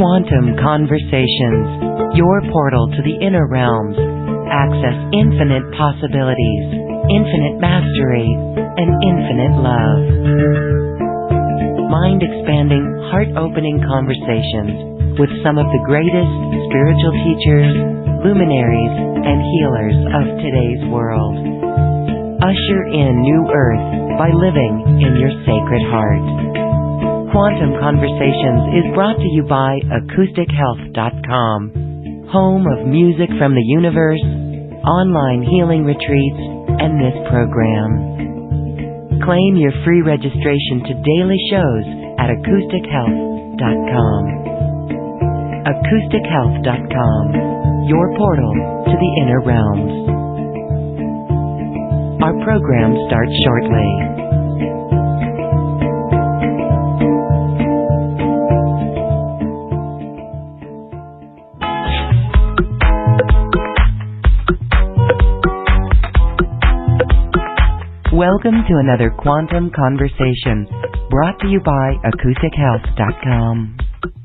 Quantum Conversations, your portal to the inner realms. Access infinite possibilities, infinite mastery, and infinite love. Mind-expanding, heart-opening conversations with some of the greatest spiritual teachers, luminaries, and healers of today's world. Usher in new earth by living in your sacred heart. Quantum Conversations is brought to you by AcousticHealth.com, home of music from the universe, online healing retreats, and this program. Claim your free registration to daily shows at AcousticHealth.com. AcousticHealth.com, your portal to the inner realms. Our program starts shortly. Welcome to another Quantum Conversation, brought to you by AcousticHealth.com.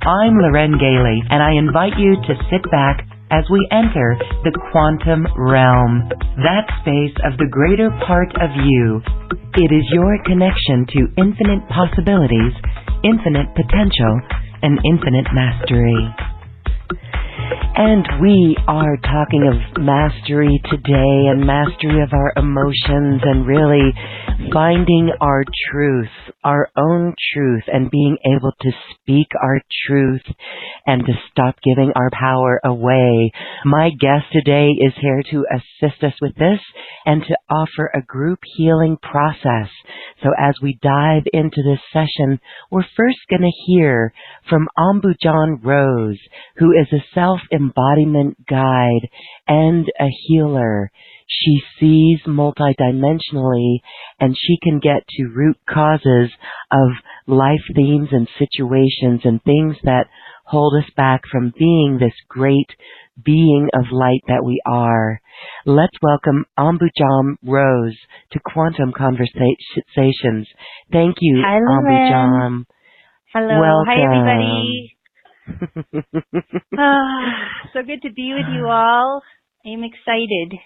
I'm Loren Gailey, and I invite you to sit back as we enter the quantum realm, that space of the greater part of you. It is your connection to infinite possibilities, infinite potential, and infinite mastery. And we are talking of mastery today, and mastery of our emotions, and really finding our truth, our own truth, and being able to speak our truth and to stop giving our power away. My guest today is here to assist us with this and to offer a group healing process. So as we dive into this session, we're first going to hear from Ambujam Rose, who is a self-embodiment guide and a healer. She sees multidimensionally, and she can get to root causes of life themes and situations and things that hold us back from being this great being of light that we are. Let's welcome Ambujam Rose to Quantum Conversations. Thank you, Hi, Ambujam. Hello. Welcome. Hi, everybody. So good to be with you all. I'm excited.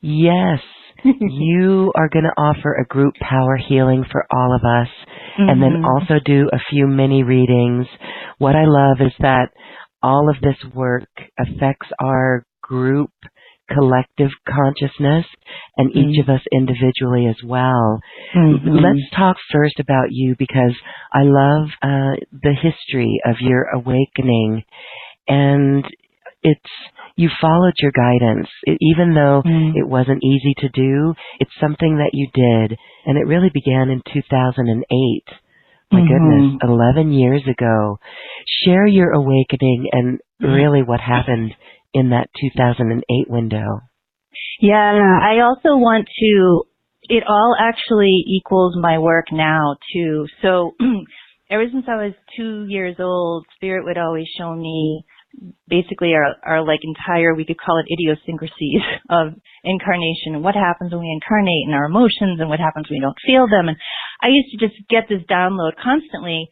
Yes, you are going to offer a group power healing for all of us, and then also do a few mini readings. What I love is that all of this work affects our group collective consciousness and each of us individually as well. Let's talk first about you, because I love the history of your awakening, and you followed your guidance. Even though it wasn't easy to do, it's something that you did, and it really began in 2008. My goodness, 11 years ago. Share your awakening and really what happened in that 2008 window. Yeah, I also want to, it all actually equals my work now, too. So ever since I was 2 years old, Spirit would always show me basically our like entire, we could call it idiosyncrasies of incarnation, and what happens when we incarnate, and our emotions, and what happens when we don't feel them. And I used to just get this download constantly,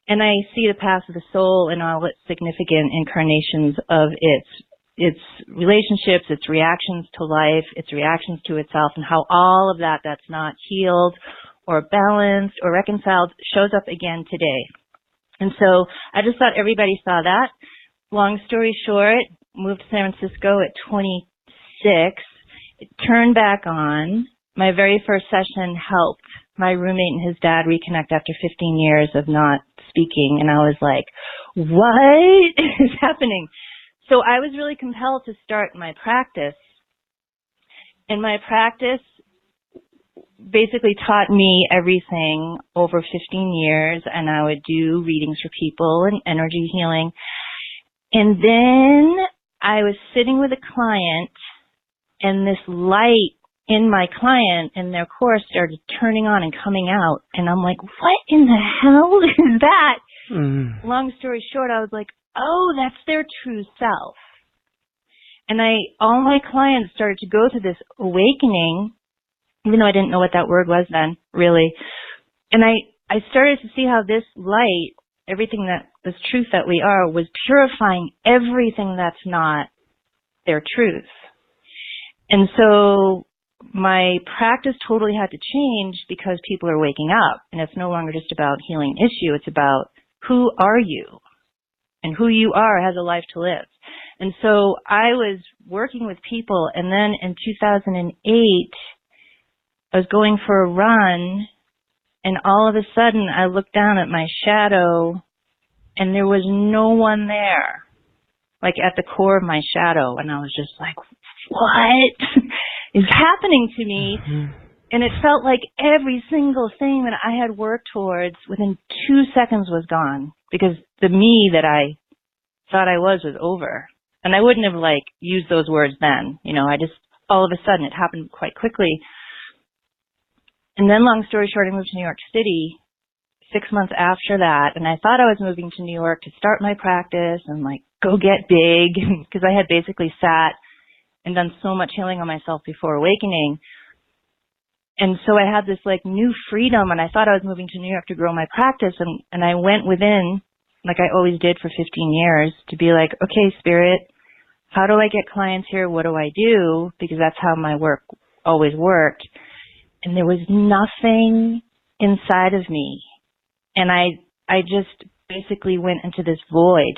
and I see the path of the soul and all its significant incarnations of its relationships, its reactions to life, its reactions to itself, and how all of that's not healed or balanced or reconciled shows up again today. And so I just thought everybody saw that. Long story short, moved to San Francisco at 26, it turned back on. My very first session helped my roommate and his dad reconnect after 15 years of not speaking, and I was like, what is happening? So I was really compelled to start my practice, and my practice basically taught me everything over 15 years, and I would do readings for people and energy healing. And then I was sitting with a client, and this light in my client and their course started turning on and coming out. And I'm like, what in the hell is that? Long story short, I was like, oh, that's their true self. And all my clients started to go through this awakening, even though I didn't know what that word was then, really. And I started to see how this light everything that this truth that we are was purifying everything that's not their truth. And so my practice totally had to change because people are waking up, and it's no longer just about healing an issue. It's about who are you, and who you are has a life to live. And so I was working with people, and then in 2008, I was going for a run, and all of a sudden I looked down at my shadow, and there was no one there, like at the core of my shadow. And I was just like, what is happening to me? Mm-hmm. And it felt like every single thing that I had worked towards within 2 seconds was gone, because the me that I thought I was over. And I wouldn't have like used those words then, you know, I just, all of a sudden it happened quite quickly. And then long story short, I moved to New York City 6 months after that. And I thought I was moving to New York to start my practice and like go get big, because I had basically sat and done so much healing on myself before awakening. And so I had this like new freedom, and I thought I was moving to New York to grow my practice. And I went within, like I always did for 15 years, to be like, okay, Spirit, how do I get clients here? What do I do? Because that's how my work always worked. And there was nothing inside of me. And I just basically went into this void.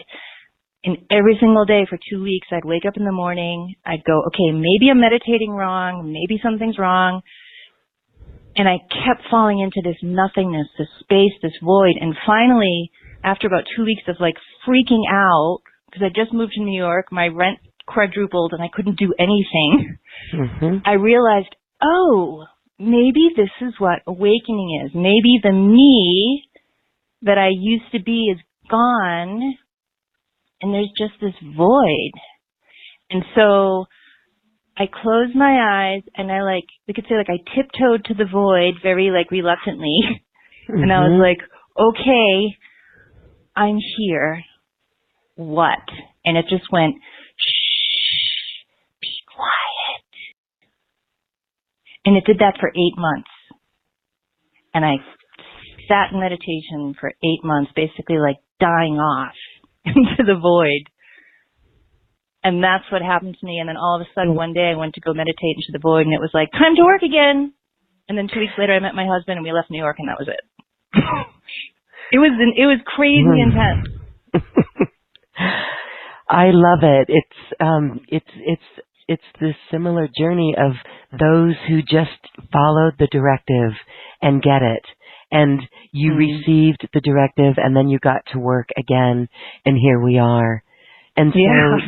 And every single day for 2 weeks, I'd wake up in the morning, I'd go, okay, maybe I'm meditating wrong, maybe something's wrong. And I kept falling into this nothingness, this space, this void. And finally, after about 2 weeks of like freaking out, because I just moved to New York, my rent quadrupled and I couldn't do anything, mm-hmm. I realized, oh, maybe this is what awakening is. Maybe the me that I used to be is gone, and there's just this void. And so I closed my eyes, and I like, we could say like I tiptoed to the void very like reluctantly. Mm-hmm. And I was like, okay, I'm here. What? And it just went, shh, be quiet. And it did that for 8 months. And I sat in meditation for 8 months, basically like dying off into the void. And that's what happened to me. And then all of a sudden one day I went to go meditate into the void, and it was like, time to work again. And then 2 weeks later I met my husband, and we left New York, and that was it. It was crazy intense. I love it. It's this similar journey of those who just followed the directive and get it. And you received the directive, and then you got to work again, and here we are. And so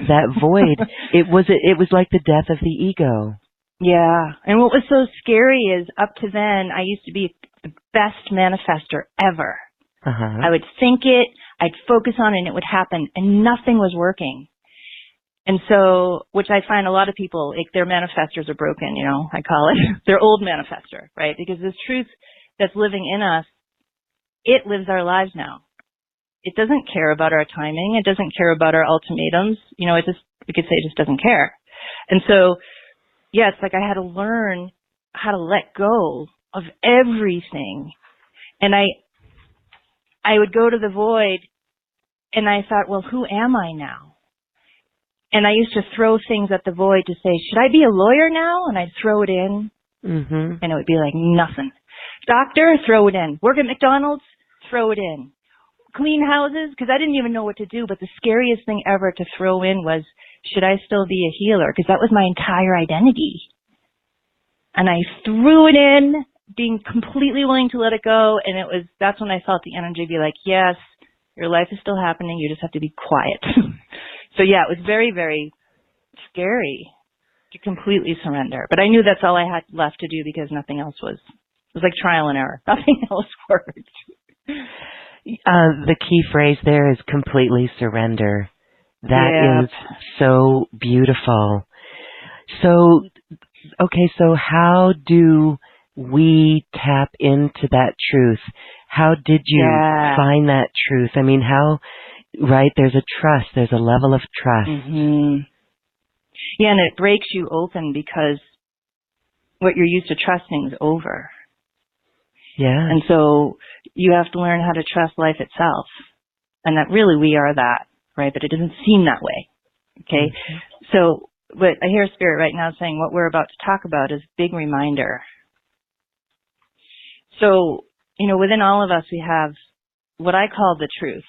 that void, it was like the death of the ego. Yeah. And what was so scary is up to then, I used to be the best manifester ever. Uh-huh. I would think it, I'd focus on it, and it would happen, and nothing was working. And so, which I find a lot of people, like, their manifestors are broken, you know, I call it. Their old manifestor, right? Because this truth that's living in us, it lives our lives now. It doesn't care about our timing. It doesn't care about our ultimatums. You know, it just, we could say it just doesn't care. And so, yeah, it's like I had to learn how to let go of everything. And I would go to the void, and I thought, well, who am I now? And I used to throw things at the void to say, should I be a lawyer now? And I'd throw it in, and it would be like nothing. Doctor, throw it in. Work at McDonald's, throw it in. Clean houses, because I didn't even know what to do, but the scariest thing ever to throw in was, should I still be a healer? Because that was my entire identity. And I threw it in, being completely willing to let it go, and that's when I felt the energy be like, yes, your life is still happening, you just have to be quiet. So yeah, it was very, very scary to completely surrender. But I knew that's all I had left to do, because nothing else it was like trial and error. Nothing else worked. The key phrase there is completely surrender. That is so beautiful. So, okay, so how do we tap into that truth? How did you find that truth? I mean, right, there's a trust, there's a level of trust. Mm-hmm. Yeah, and it breaks you open, because what you're used to trusting is over. Yeah. And so you have to learn how to trust life itself. and that really we are that, right? But it doesn't seem that way, okay? So what I hear Spirit right now saying, what we're about to talk about is a big reminder. So, within all of us, we have what I call the truth.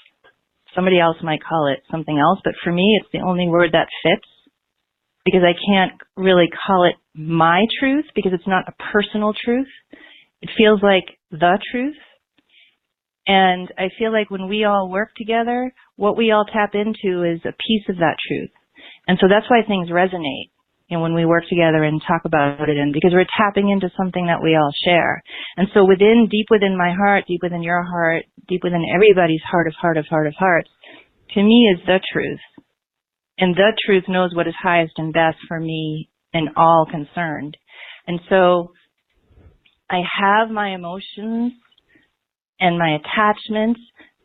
Somebody else might call it something else, but for me, it's the only word that fits, because I can't really call it my truth because it's not a personal truth. It feels like the truth. And I feel like when we all work together, what we all tap into is a piece of that truth. And so that's why things resonate, when we work together and talk about it, and because we're tapping into something that we all share. And so deep within my heart, deep within your heart, deep within everybody's heart of hearts, to me is the truth. And the truth knows what is highest and best for me and all concerned. And so I have my emotions and my attachments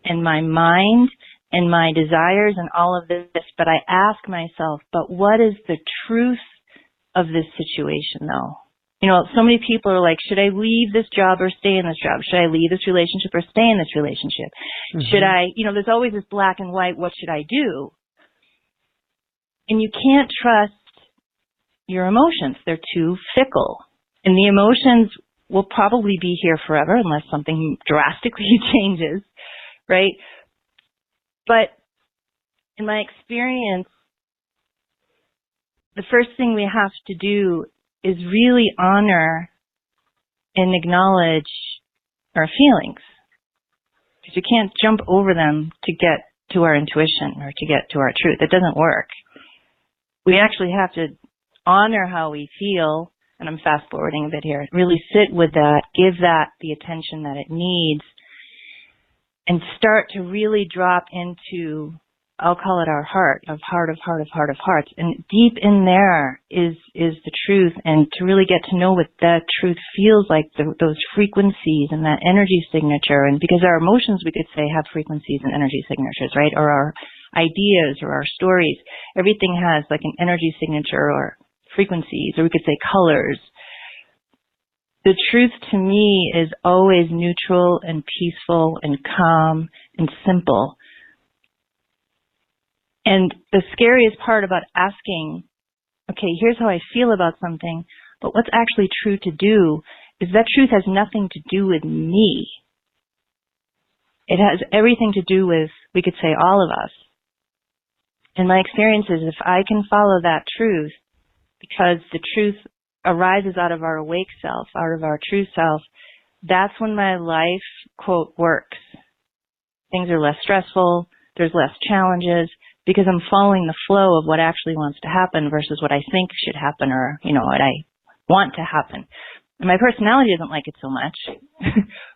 and my mind and my desires and all of this, but I ask myself, but what is the truth of this situation though? So many people are like, should I leave this job or stay in this job? Should I leave this relationship or stay in this relationship? Should I, there's always this black and white, what should I do? And you can't trust your emotions. They're too fickle. And the emotions will probably be here forever unless something drastically changes, right? But in my experience, the first thing we have to do is really honor and acknowledge our feelings. Because you can't jump over them to get to our intuition or to get to our truth. It doesn't work. We actually have to honor how we feel, and I'm fast forwarding a bit here, really sit with that, give that the attention that it needs, and start to really drop into, I'll call it our heart of hearts. And deep in there is the truth, and to really get to know what that truth feels like, those frequencies and that energy signature. And because our emotions, we could say, have frequencies and energy signatures, right? Or our ideas or our stories. Everything has like an energy signature or frequencies, or we could say colors. The truth to me is always neutral and peaceful and calm and simple. And the scariest part about asking, okay, here's how I feel about something, but what's actually true to do, is that truth has nothing to do with me. It has everything to do with, we could say, all of us. And my experience is if I can follow that truth, because the truth arises out of our awake self, out of our true self, that's when my life, quote, works. Things are less stressful, there's less challenges, because I'm following the flow of what actually wants to happen versus what I think should happen, or, what I want to happen. And my personality doesn't like it so much.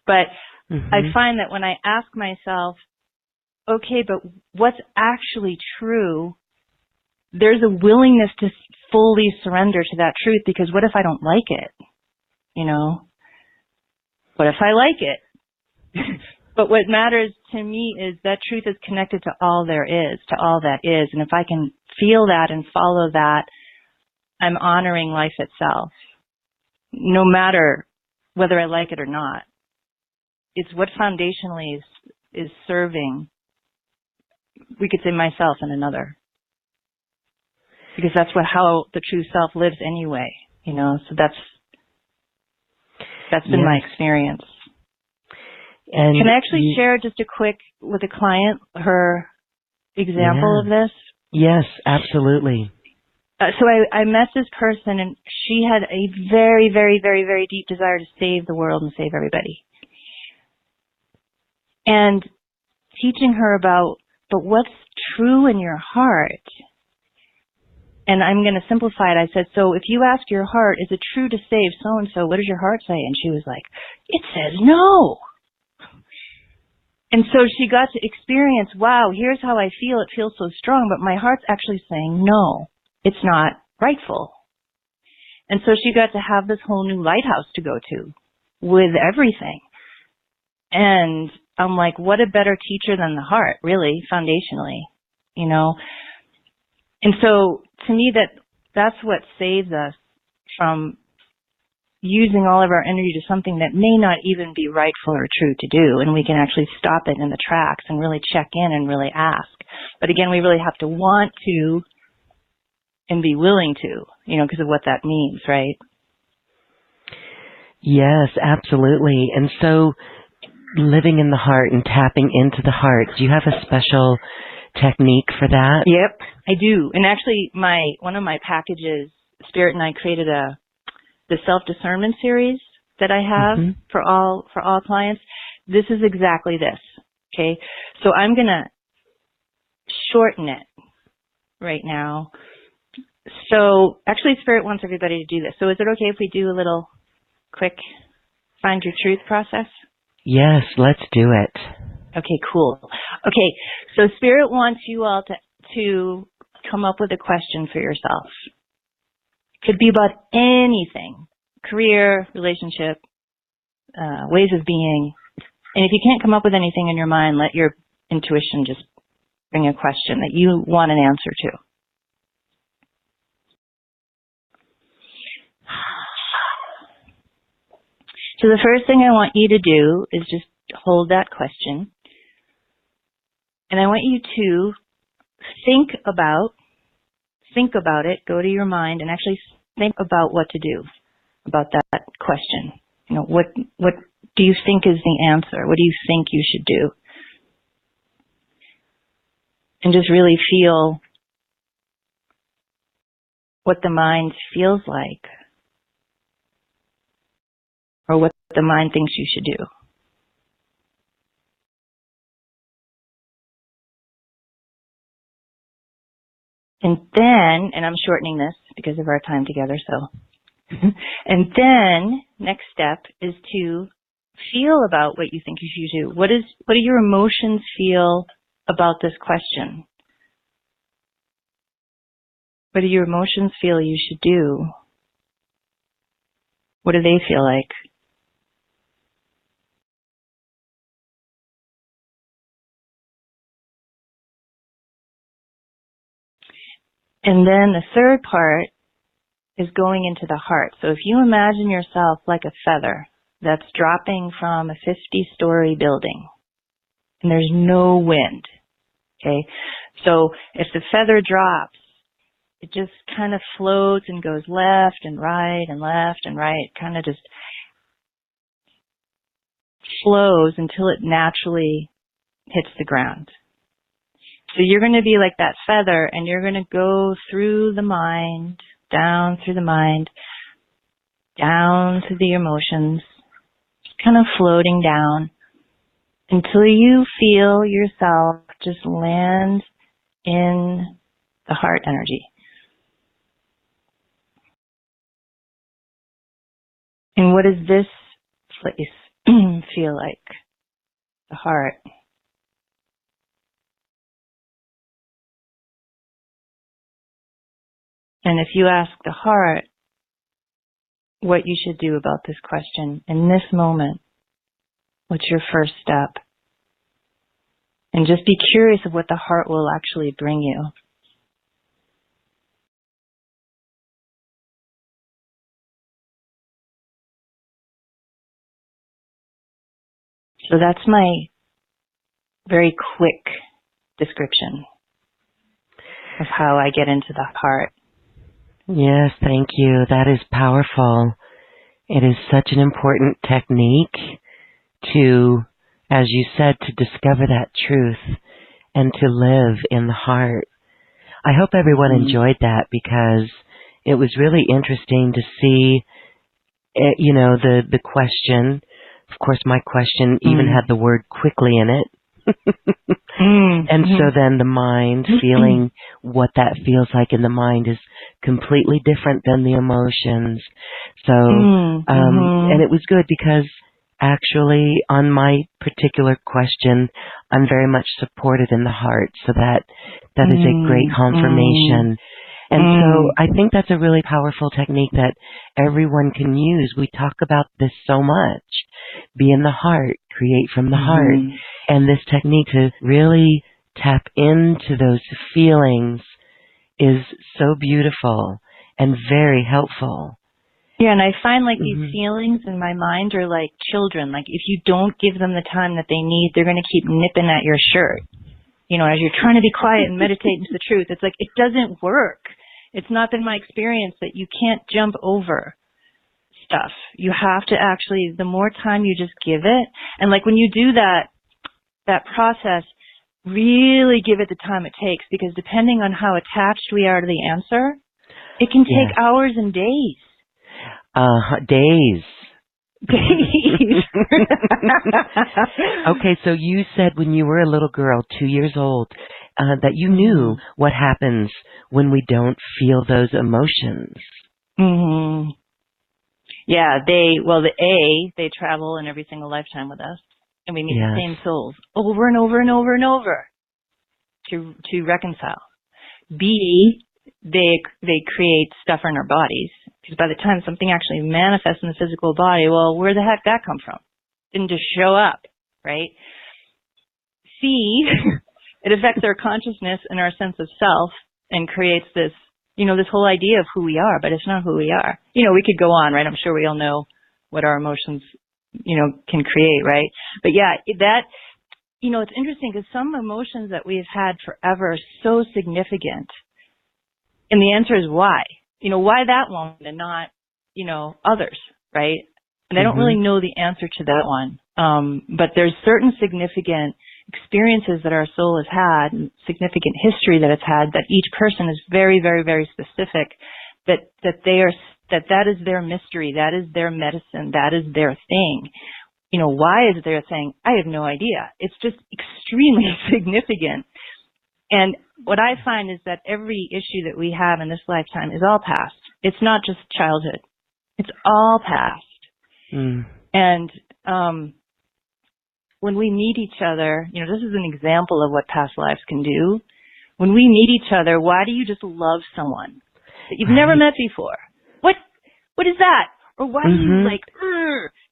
But I find that when I ask myself, okay, but what's actually true, there's a willingness to fully surrender to that truth, because what if I don't like it? What if I like it? But what matters to me is that truth is connected to all there is, to all that is. And if I can feel that and follow that, I'm honoring life itself, no matter whether I like it or not. It's what foundationally is serving, we could say, myself and another. Because that's how the true self lives anyway, so that's been my experience. And can I actually share just a quick, with a client, her example of this? Yes, absolutely. So I met this person, and she had a very, very, very, very deep desire to save the world and save everybody. And teaching her about, but what's true in your heart? And I'm going to simplify it. I said, so if you ask your heart, is it true to save so-and-so, what does your heart say? And she was like, it says no. And so she got to experience, wow, here's how I feel. It feels so strong, but my heart's actually saying no, it's not rightful. And so she got to have this whole new lighthouse to go to with everything. And I'm like, what a better teacher than the heart, really, foundationally, And so to me, that's what saves us from using all of our energy to something that may not even be rightful or true to do, and we can actually stop it in the tracks and really check in and really ask. But again, we really have to want to and be willing to, because of what that means, right? Yes, absolutely. And so living in the heart and tapping into the heart, do you have a special technique for that? Yep, I do. And actually, one of my packages, Spirit and I created the self-discernment series that I have for all clients. This is exactly this, okay? So I'm going to shorten it right now. So actually, Spirit wants everybody to do this. So is it okay if we do a little quick find your truth process? Yes, let's do it. Okay, cool. Okay, so Spirit wants you all to come up with a question for yourself. It could be about anything, career, relationship, ways of being. And if you can't come up with anything in your mind, let your intuition just bring a question that you want an answer to. So the first thing I want you to do is just hold that question. And I want you to think about it, go to your mind, and actually think about what to do about that question. What do you think is the answer? What do you think you should do? And just really feel what the mind feels like, or what the mind thinks you should do. And then, and I'm shortening this because of our time together, so. And then, next step is to feel about what you think you should do. What do your emotions feel about this question? What do your emotions feel you should do? What do they feel like? And then the third part is going into the heart. So if you imagine yourself like a feather that's dropping from a 50-story building, and there's no wind, okay? So if the feather drops, it just kind of floats and goes left and right and left and right, kind of just flows until it naturally hits the ground. So you're going to be like that feather, and you're going to go through the mind, down through the mind, down to the emotions, kind of floating down until you feel yourself just land in the heart energy. And what does this place feel like? The heart. And if you ask the heart what you should do about this question in this moment, what's your first step? And just be curious of what the heart will actually bring you. So that's my very quick description of how I get into the heart. Yes, thank you. That is powerful. It is such an important technique to, as you said, to discover that truth and to live in the heart. I hope everyone enjoyed that, because it was really interesting to see, the question. Of course, my question even had the word quickly in it. And so then the mind, feeling what that feels like in the mind is completely different than the emotions. So, and it was good because actually on my particular question, I'm very much supported in the heart. So that is a great confirmation. And so I think that's a really powerful technique that everyone can use. We talk about this so much. Be in the heart, create from the heart. And this technique to really tap into those feelings is so beautiful and very helpful. Yeah, and I find like these feelings in my mind are like children. Like if you don't give them the time that they need, they're going to keep nipping at your shirt. You know, as you're trying to be quiet and meditate into the truth, it's like it doesn't work. It's not been my experience that you can't jump over stuff. You have to actually, the more time you just give it, and like when you do that process, really give it the time it takes, because depending on how attached we are to the answer, it can take hours and days. Days. Days. Okay, so you said when you were a little girl, 2 years old, that you knew what happens when we don't feel those emotions. Mm-hmm. Yeah, they travel in every single lifetime with us, and we meet the same souls over and over and over and over to reconcile. B, they create stuff in our bodies, because by the time something actually manifests in the physical body, well, where the heck that come from? Didn't just show up, right? C, it affects our consciousness and our sense of self and creates this, this whole idea of who we are, but it's not who we are. We could go on, right? I'm sure we all know what our emotions, can create, right? But yeah, that, it's interesting because some emotions that we've had forever are so significant. And the answer is why? Why that one and not, others, right? And I don't really know the answer to that one. But there's certain significant experiences that our soul has had, and significant history that it's had, that each person is very, very, very specific, that is their mystery, that is their medicine, that is their thing. Why is it their thing? I have no idea. It's just extremely significant. And what I find is that every issue that we have in this lifetime is all past. It's not just childhood. It's all past. And when we meet each other, this is an example of what past lives can do. When we meet each other, why do you just love someone that you've never met before? What is that? Or why do you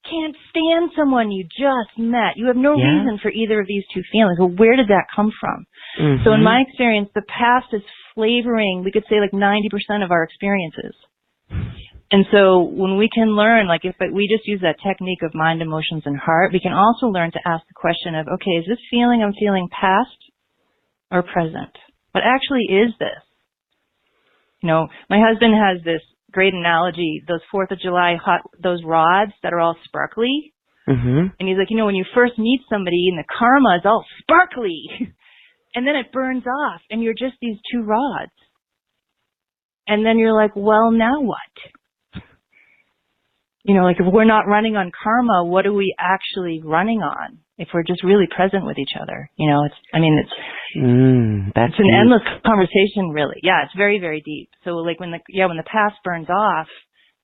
can't stand someone you just met? You have no reason for either of these two feelings. Well, where did that come from? So in my experience, the past is flavoring, we could say like 90% of our experiences. And so when we can learn, like if we just use that technique of mind, emotions, and heart, we can also learn to ask the question of, okay, is this feeling I'm feeling past or present? What actually is this? My husband has this great analogy, those 4th of July those rods that are all sparkly. And he's like, when you first meet somebody and the karma is all sparkly, and then it burns off and you're just these 2 rods. And then you're like, well, now what? Like if we're not running on karma, what are we actually running on? If we're just really present with each other, it's an endless conversation, really. Yeah, it's very, very deep. So like when the past burns off,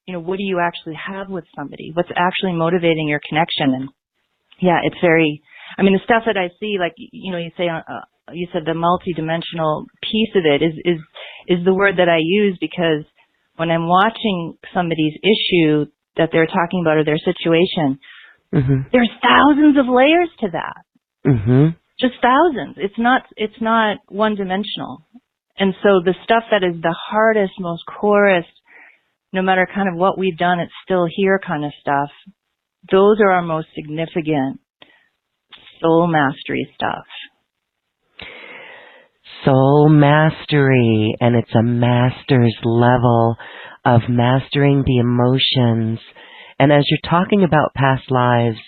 what do you actually have with somebody? What's actually motivating your connection? And yeah, it's very, the stuff that I see, like, you said the multidimensional piece of it is the word that I use, because when I'm watching somebody's issue that they're talking about or their situation, there's thousands of layers to that. Just thousands. It's not one dimensional. And so the stuff that is the hardest, most corest, no matter kind of what we've done, it's still here kind of stuff. Those are our most significant soul mastery stuff. Soul mastery, and it's a master's level of mastering the emotions. And as you're talking about past lives,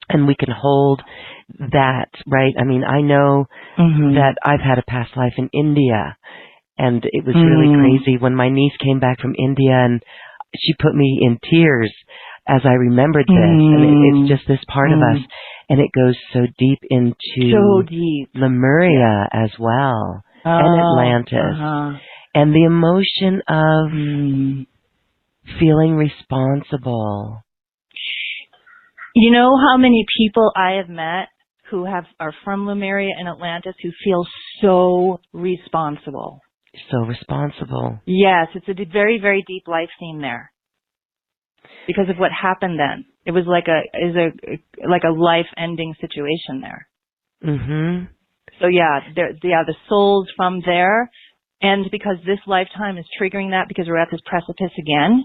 and we can hold that, right? I know that I've had a past life in India, and it was really crazy when my niece came back from India, and she put me in tears as I remembered this. And it's just this part of us, and it goes so deep into Lemuria as well, and Atlantis. And the emotion of feeling responsible. You know how many people I have met who are from Lemuria and Atlantis who feel so responsible? So responsible. Yes, it's a very, very deep life theme there. Because of what happened then. It was like a life-ending situation there. So the souls from there. And because this lifetime is triggering that, because we're at this precipice again,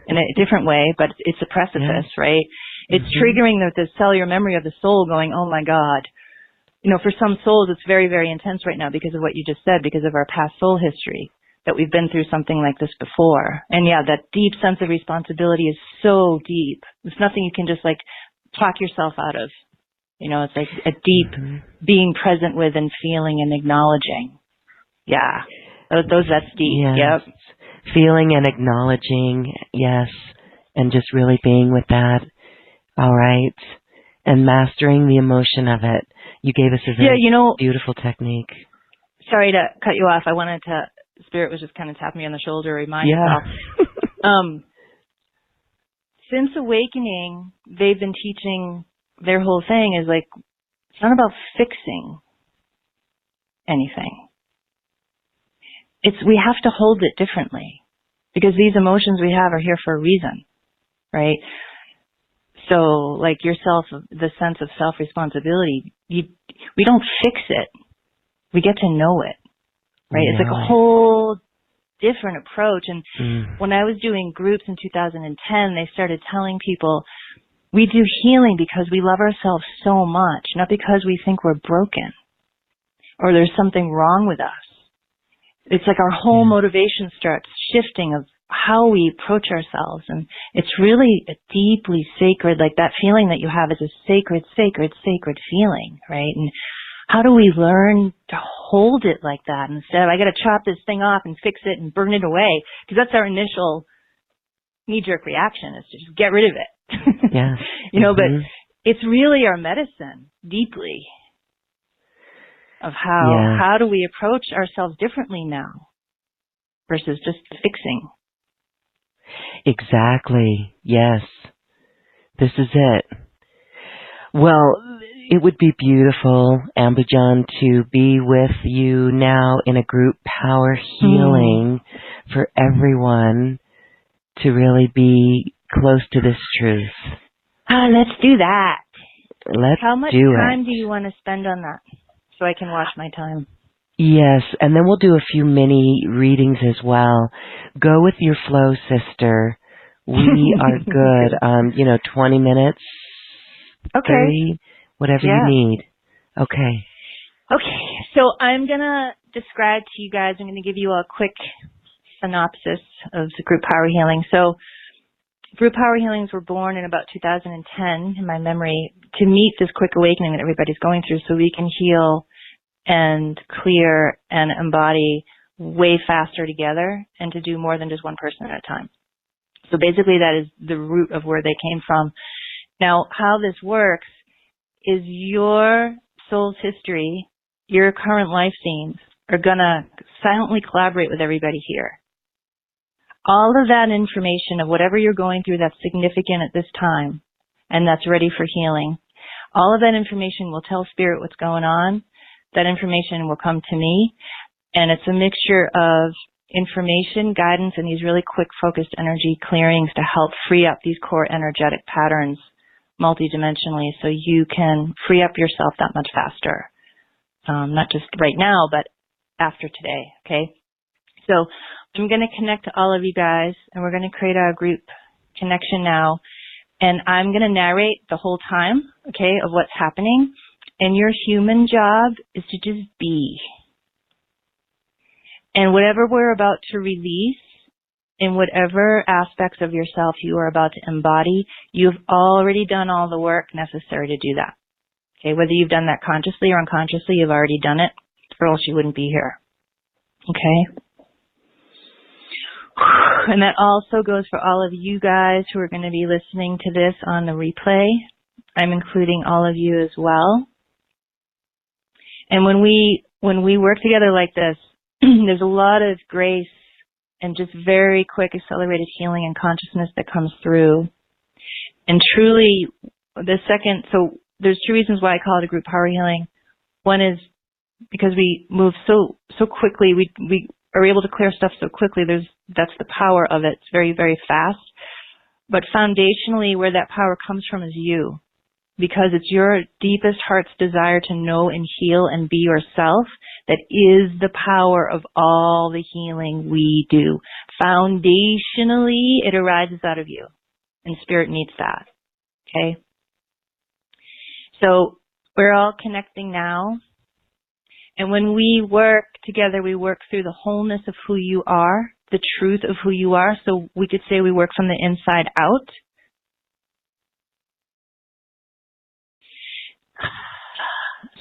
in a different way, but it's a precipice, right? It's triggering the cellular memory of the soul going, oh my God. You know, for some souls, it's very, very intense right now because of what you just said, because of our past soul history, that we've been through something like this before. And yeah, that deep sense of responsibility is so deep. It's nothing you can just like talk yourself out of. You know, it's like a deep being present with and feeling and acknowledging. Yeah. That's deep. Yes. Yep. Feeling and acknowledging, yes. And just really being with that. All right. And mastering the emotion of it. You gave us a very beautiful technique. Sorry to cut you off. I wanted to, Spirit was just kind of tapping me on the shoulder, remind yourself. Since awakening, they've been teaching, their whole thing is like, it's not about fixing anything. We have to hold it differently because these emotions we have are here for a reason, right? So like the sense of self-responsibility, we don't fix it. We get to know it, right? It's like a whole different approach. And when I was doing groups in 2010, they started telling people, we do healing because we love ourselves so much, not because we think we're broken or there's something wrong with us. It's like our whole motivation starts shifting of how we approach ourselves. And it's really a deeply sacred, like that feeling that you have is a sacred, sacred, sacred feeling, right? And how do we learn to hold it like that instead of, I got to chop this thing off and fix it and burn it away? Because that's our initial knee-jerk reaction, is to just get rid of it. Yeah. You know, but it's really our medicine, deeply, of how do we approach ourselves differently now versus just fixing. Exactly. Yes. This is it. Well, it would be beautiful, Ambujam, to be with you now in a group power healing for everyone to really be close to this truth. Let's do that. How much time do you want to spend on that so I can watch my time? Yes, and then we'll do a few mini readings as well. Go with your flow, sister. We are good. 20 minutes, 30, whatever you need. Okay. Okay, so I'm going to describe to you guys, I'm going to give you a quick synopsis of the group power healing. So group power healings were born in about 2010, in my memory, to meet this quick awakening that everybody's going through so we can heal and clear and embody way faster together and to do more than just one person at a time. So basically that is the root of where they came from. Now, how this works is your soul's history, your current life scenes are going to silently collaborate with everybody here. All of that information of whatever you're going through that's significant at this time and that's ready for healing, all of that information will tell Spirit what's going on. That information will come to me, and it's a mixture of information, guidance, and these really quick focused energy clearings to help free up these core energetic patterns multidimensionally so you can free up yourself that much faster. Not just right now, but after today, okay? So I'm going to connect to all of you guys, and we're going to create our group connection now, and I'm going to narrate the whole time, okay, of what's happening. And your human job is to just be. And whatever we're about to release, in whatever aspects of yourself you are about to embody, you've already done all the work necessary to do that. Okay, whether you've done that consciously or unconsciously, you've already done it, or else you wouldn't be here. Okay? And that also goes for all of you guys who are going to be listening to this on the replay. I'm including all of you as well. And when we work together like this, there's a lot of grace and just very quick accelerated healing and consciousness that comes through. And truly, so there's two reasons why I call it a group power healing. One is because we move so quickly, we are able to clear stuff so quickly. That's the power of it. It's very, very fast. But foundationally, where that power comes from is you. Because it's your deepest heart's desire to know and heal and be yourself that is the power of all the healing we do. foundationally, it arises out of you. And Spirit meets that. Okay? So we're all connecting now. And when we work together, we work through the wholeness of who you are, the truth of who you are. So we could say we work from the inside out.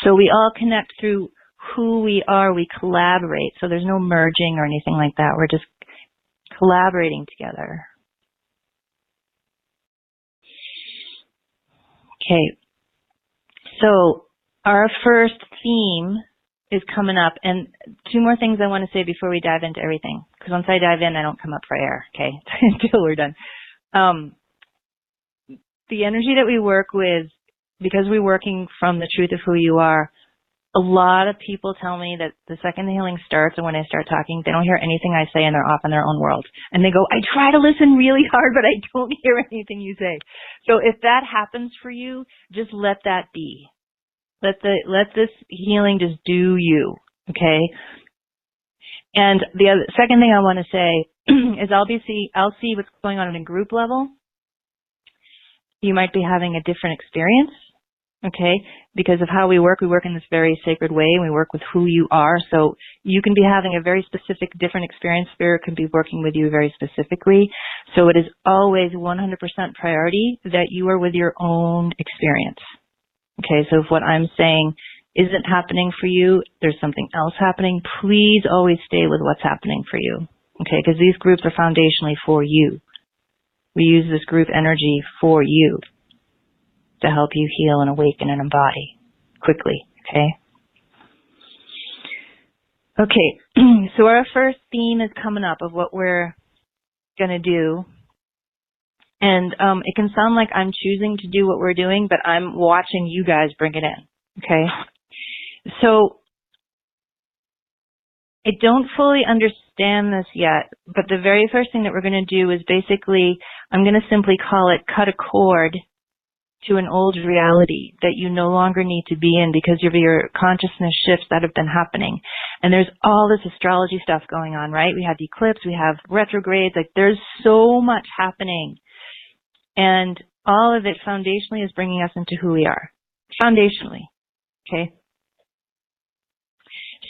So we all connect through who we are. We collaborate. So there's no merging or anything like that. We're just collaborating together. Okay. So our first theme is coming up. And two more things I want to say before we dive into everything. Because once I dive in, I don't come up for air. Okay. Until we're done. The energy that we work with, because we're working from the truth of who you are, a lot of people tell me that the second the healing starts and when I start talking, they don't hear anything I say and they're off in their own world. And they go, I try to listen really hard, but I don't hear anything you say. So if that happens for you, just let that be. Let this healing just do you, okay? And the second thing I want to say is I'll see what's going on a group level. You might be having a different experience. Okay, because of how we work in this very sacred way, and we work with who you are. So you can be having a very specific, different experience. Spirit can be working with you very specifically. So it is always 100% priority that you are with your own experience. Okay, so if what I'm saying isn't happening for you, there's something else happening, please always stay with what's happening for you. Okay, because these groups are foundationally for you. We use this group energy for you, to help you heal and awaken and embody quickly, okay? Okay, so our first theme is coming up of what we're going to do. And it can sound like I'm choosing to do what we're doing, but I'm watching you guys bring it in, okay? So I don't fully understand this yet, but the very first thing that we're going to do is basically, I'm going to simply call it cut a cord to an old reality that you no longer need to be in because of your consciousness shifts that have been happening. And there's all this astrology stuff going on, right? We have the eclipse, we have retrogrades, like there's so much happening. And all of it foundationally is bringing us into who we are. Foundationally, okay?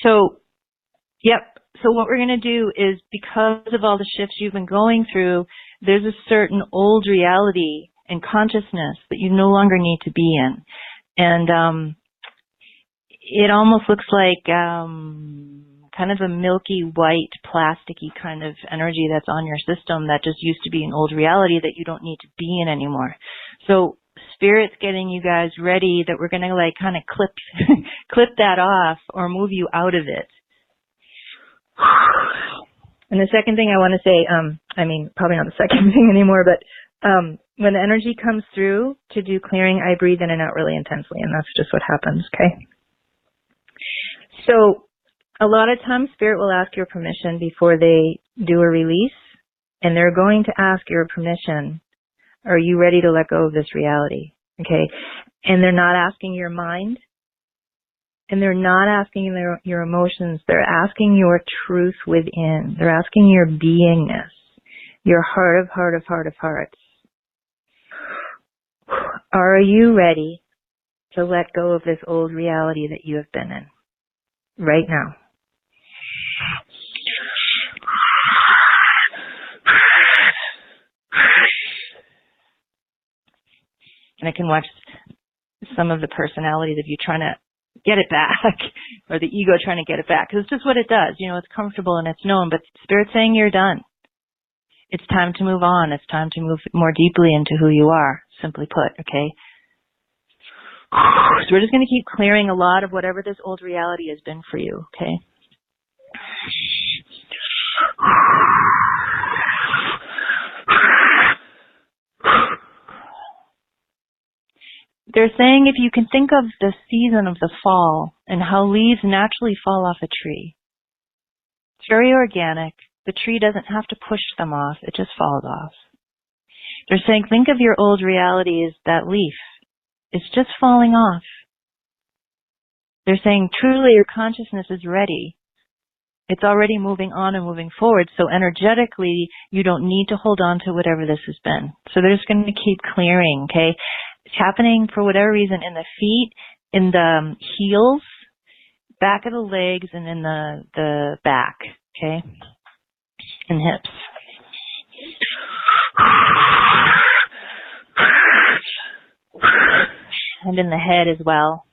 So, yep. So what we're going to do is because of all the shifts you've been going through, there's a certain old reality and consciousness that you no longer need to be in. And it almost looks like kind of a milky white plasticky kind of energy that's on your system that just used to be an old reality that you don't need to be in anymore. So Spirit's getting you guys ready that we're going to like kind of clip that off or move you out of it. And the second thing I want to say, probably not the second thing anymore, but when the energy comes through to do clearing, I breathe in and out really intensely, and that's just what happens, okay? So a lot of times Spirit will ask your permission before they do a release, and they're going to ask your permission, are you ready to let go of this reality, okay? And they're not asking your mind, and they're not asking your emotions. They're asking your truth within. They're asking your beingness, your heart of hearts. Are you ready to let go of this old reality that you have been in right now? And I can watch some of the personalities of you trying to get it back or the ego trying to get it back because it's just what it does. You know, it's comfortable and it's known, but Spirit's saying you're done. It's time to move on. It's time to move more deeply into who you are, simply put, okay? So we're just going to keep clearing a lot of whatever this old reality has been for you, okay? They're saying if you can think of the season of the fall and how leaves naturally fall off a tree. It's very organic. The tree doesn't have to push them off. It just falls off. They're saying think of your old reality as that leaf. It's just falling off. They're saying truly your consciousness is ready It's already moving on and moving forward. So energetically, you don't need to hold on to whatever this has been. So they're just going to keep clearing, okay? It's happening for whatever reason in the feet, in the heels, back of the legs, and in the back, okay? And hips. And in the head as well.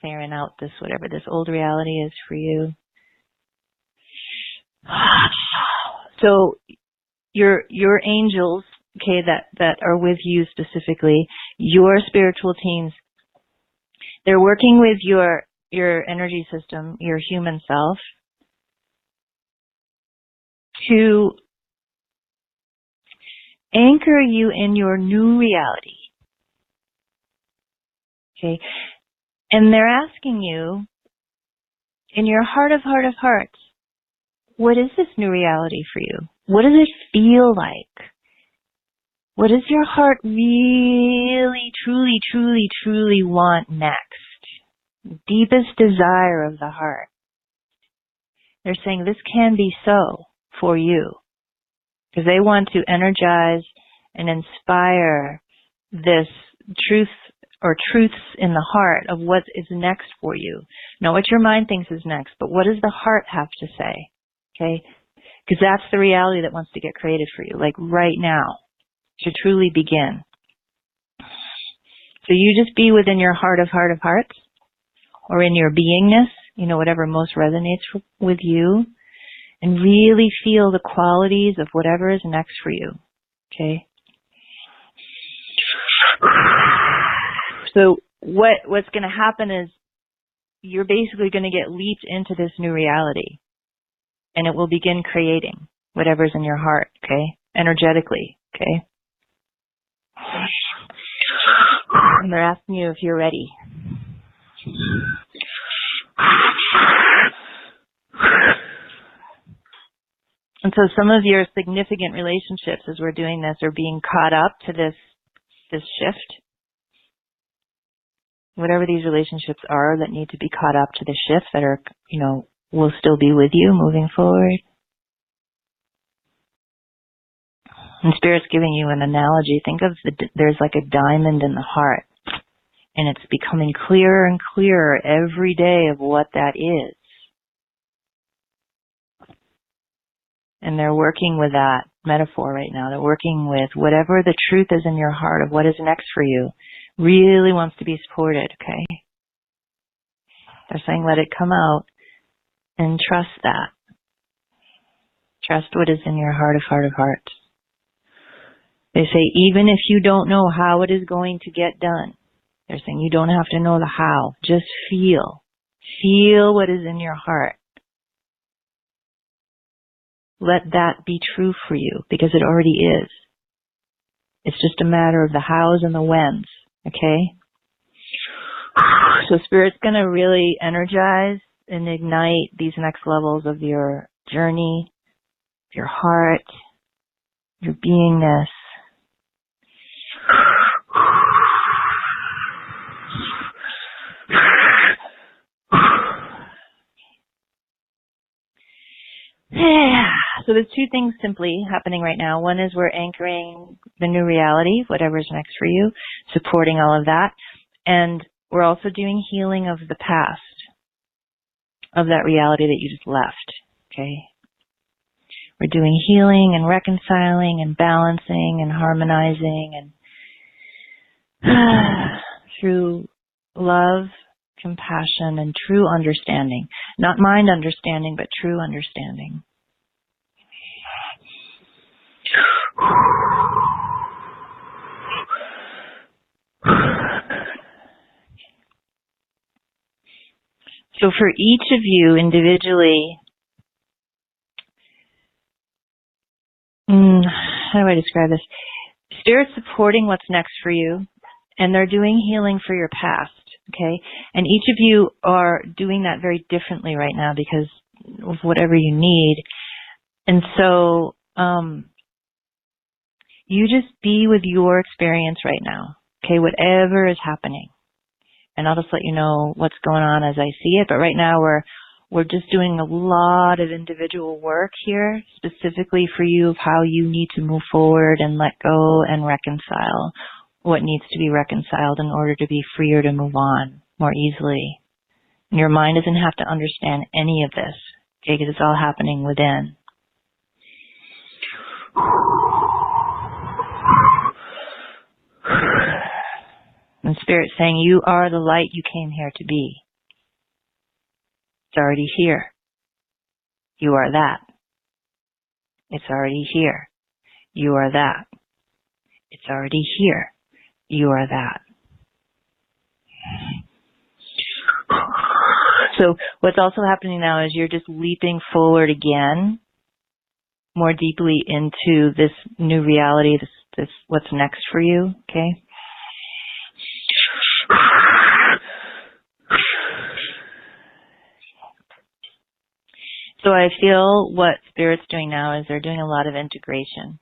Clearing out this, whatever this old reality is for you. So your angels, okay, that are with you specifically, your spiritual teams, they're working with your energy system, your human self, to anchor you in your new reality. Okay? And they're asking you, in your heart of hearts, what is this new reality for you? What does it feel like? What does your heart really, truly want next? Deepest desire of the heart. They're saying this can be so for you. Because they want to energize and inspire this truth or truths in the heart of what is next for you. Not what your mind thinks is next, but what does the heart have to say? Okay? Because that's the reality that wants to get created for you, like right now, to truly begin. So you just be within your heart of hearts, or in your beingness, whatever most resonates with you, and really feel the qualities of whatever is next for you. Okay? So what's going to happen is you're basically going to get leaped into this new reality. And it will begin creating whatever's in your heart, okay? Energetically, okay? And they're asking you if you're ready. And so some of your significant relationships as we're doing this are being caught up to this shift. Whatever these relationships are that need to be caught up to the shift that are, will still be with you moving forward. And Spirit's giving you an analogy. Think of there's like a diamond in the heart. And it's becoming clearer and clearer every day of what that is. And they're working with that metaphor right now. They're working with whatever the truth is in your heart of what is next for you. Really wants to be supported, okay? They're saying let it come out and trust that. Trust what is in your heart of hearts. They say even if you don't know how it is going to get done, they're saying you don't have to know the how. Just feel. Feel what is in your heart. Let that be true for you because it already is. It's just a matter of the hows and the whens, okay? So Spirit's going to really energize and ignite these next levels of your journey, your heart, your beingness. So there's two things simply happening right now. One is we're anchoring the new reality, whatever's next for you, supporting all of that. And we're also doing healing of the past, of that reality that you just left, okay? We're doing healing and reconciling and balancing and harmonizing and through love, compassion, and true understanding. Not mind understanding, but true understanding. So for each of you individually, how do I describe this? Spirit's supporting what's next for you, and they're doing healing for your past, okay? And each of you are doing that very differently right now because of whatever you need. And so you just be with your experience right now, okay, whatever is happening. And I'll just let you know what's going on as I see it. But right now we're just doing a lot of individual work here, specifically for you of how you need to move forward and let go and reconcile what needs to be reconciled in order to be freer to move on more easily. And your mind doesn't have to understand any of this, okay, because it's all happening within. And Spirit's saying, you are the light you came here to be. It's already here. You are that. It's already here. You are that. It's already here. You are that. So what's also happening now is you're just leaping forward again, more deeply into this new reality, this what's next for you, okay? So I feel what Spirit's doing now is they're doing a lot of integration.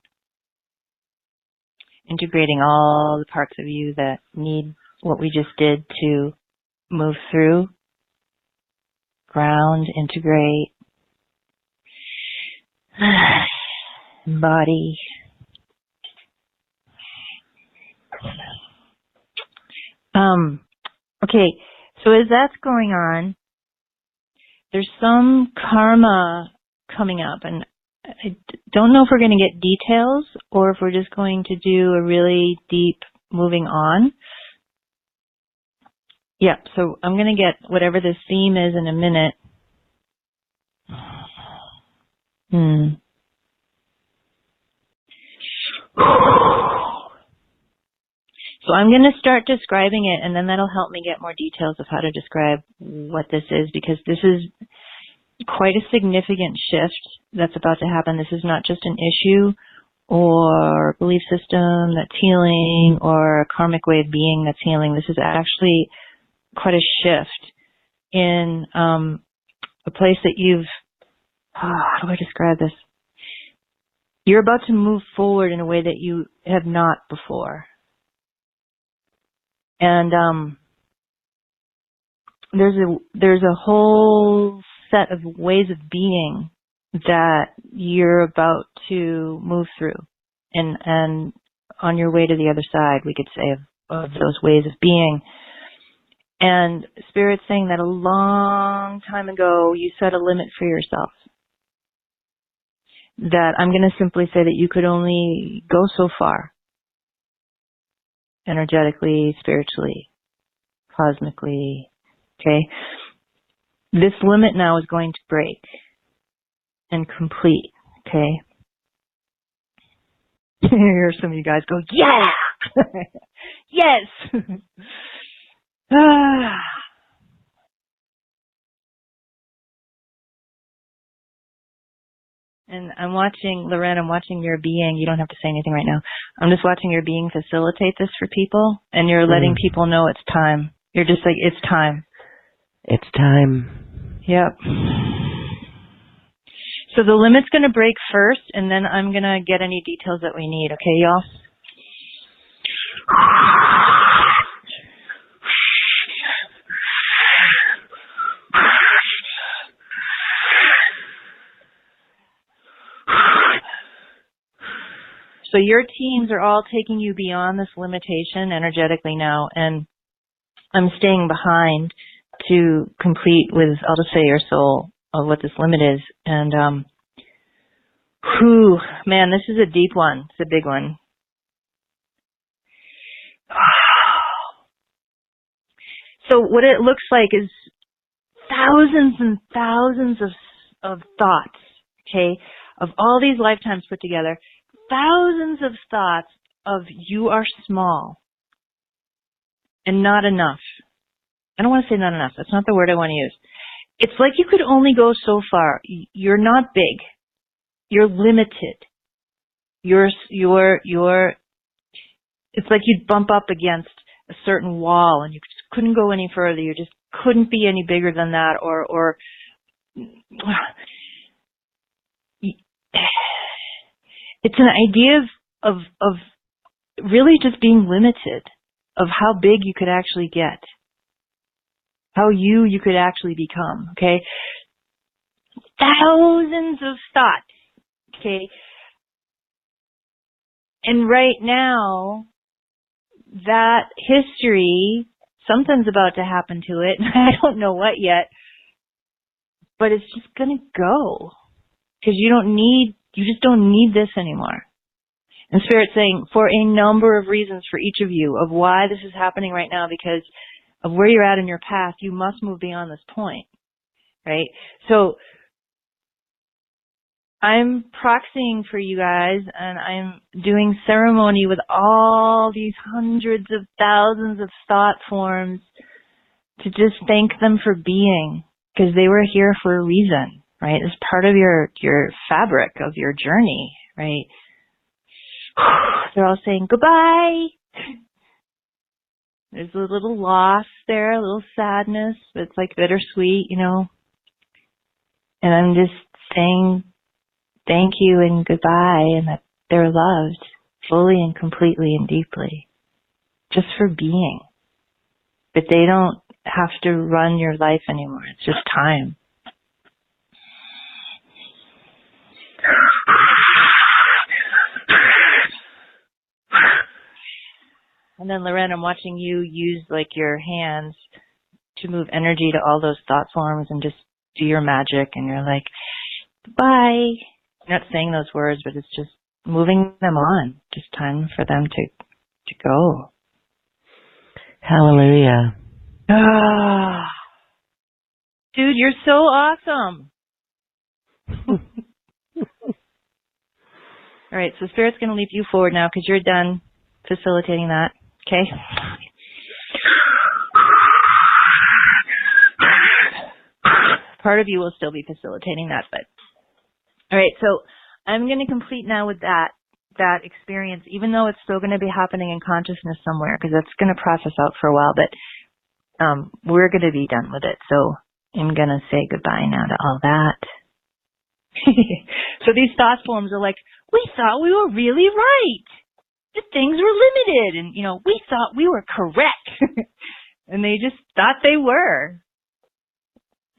Integrating all the parts of you that need what we just did to move through. Ground, integrate. Body. Okay, so as that's going on, there's some karma coming up, and I don't know if we're going to get details or if we're just going to do a really deep moving on. Yeah, so I'm going to get whatever this theme is in a minute. So I'm going to start describing it, and then that'll help me get more details of how to describe what this is, because this is quite a significant shift that's about to happen. This is not just an issue or belief system that's healing or a karmic way of being that's healing. This is actually quite a shift in a place that you've, how do I describe this? You're about to move forward in a way that you have not before. And there's a whole set of ways of being that you're about to move through, and on your way to the other side, we could say, of those ways of being. And Spirit's saying that a long time ago you set a limit for yourself. That I'm going to simply say that you could only go so far. Energetically, spiritually, cosmically, okay? This limit now is going to break and complete, okay? Hear some of you guys go, yeah! Yes! And I'm watching, Loren, I'm watching your being. You don't have to say anything right now. I'm just watching your being facilitate this for people, and you're letting people know it's time. You're just like, it's time. It's time. Yep. So the limit's going to break first, and then I'm going to get any details that we need. Okay, y'all? So your teams are all taking you beyond this limitation energetically now, and I'm staying behind to complete with, I'll just say, your soul of what this limit is. And, man, this is a deep one. It's a big one. So what it looks like is thousands and thousands of thoughts, okay, of all these lifetimes put together. Thousands of thoughts of you are small and not enough. I don't want to say not enough. That's not the word I want to use. It's like you could only go so far. You're not big. You're limited. It's like you'd bump up against a certain wall and you just couldn't go any further. You just couldn't be any bigger than that, or it's an idea of really just being limited, of how big you could actually get, how you could actually become, okay? thousands of thoughts, okay? And right now, that history, something's about to happen to it. I don't know what yet, but it's just going to go because you just don't need this anymore. And Spirit's saying for a number of reasons for each of you of why this is happening right now, because of where you're at in your path, you must move beyond this point, right? So I'm proxying for you guys, and I'm doing ceremony with all these hundreds of thousands of thought forms to just thank them for being, because they were here for a reason, right? It's part of your fabric of your journey, right? They're all saying goodbye. There's a little loss there, a little sadness, but it's like bittersweet, you know. And I'm just saying thank you and goodbye, and that they're loved fully and completely and deeply, just for being. But they don't have to run your life anymore. It's just time. And then, Loren, I'm watching you use like your hands to move energy to all those thought forms and just do your magic. And you're like, bye. You're not saying those words, but it's just moving them on. Just time for them to go. Hallelujah. Ah, dude, you're so awesome. All right, so Spirit's going to leap you forward now because you're done facilitating that. Okay? Part of you will still be facilitating that, but all right, so I'm going to complete now with that experience, even though it's still going to be happening in consciousness somewhere, because that's going to process out for a while, but we're going to be done with it. So I'm going to say goodbye now to all that. So these thought forms are like, we thought we were really right. The things were limited, and, you know, we thought we were correct. And they just thought they were.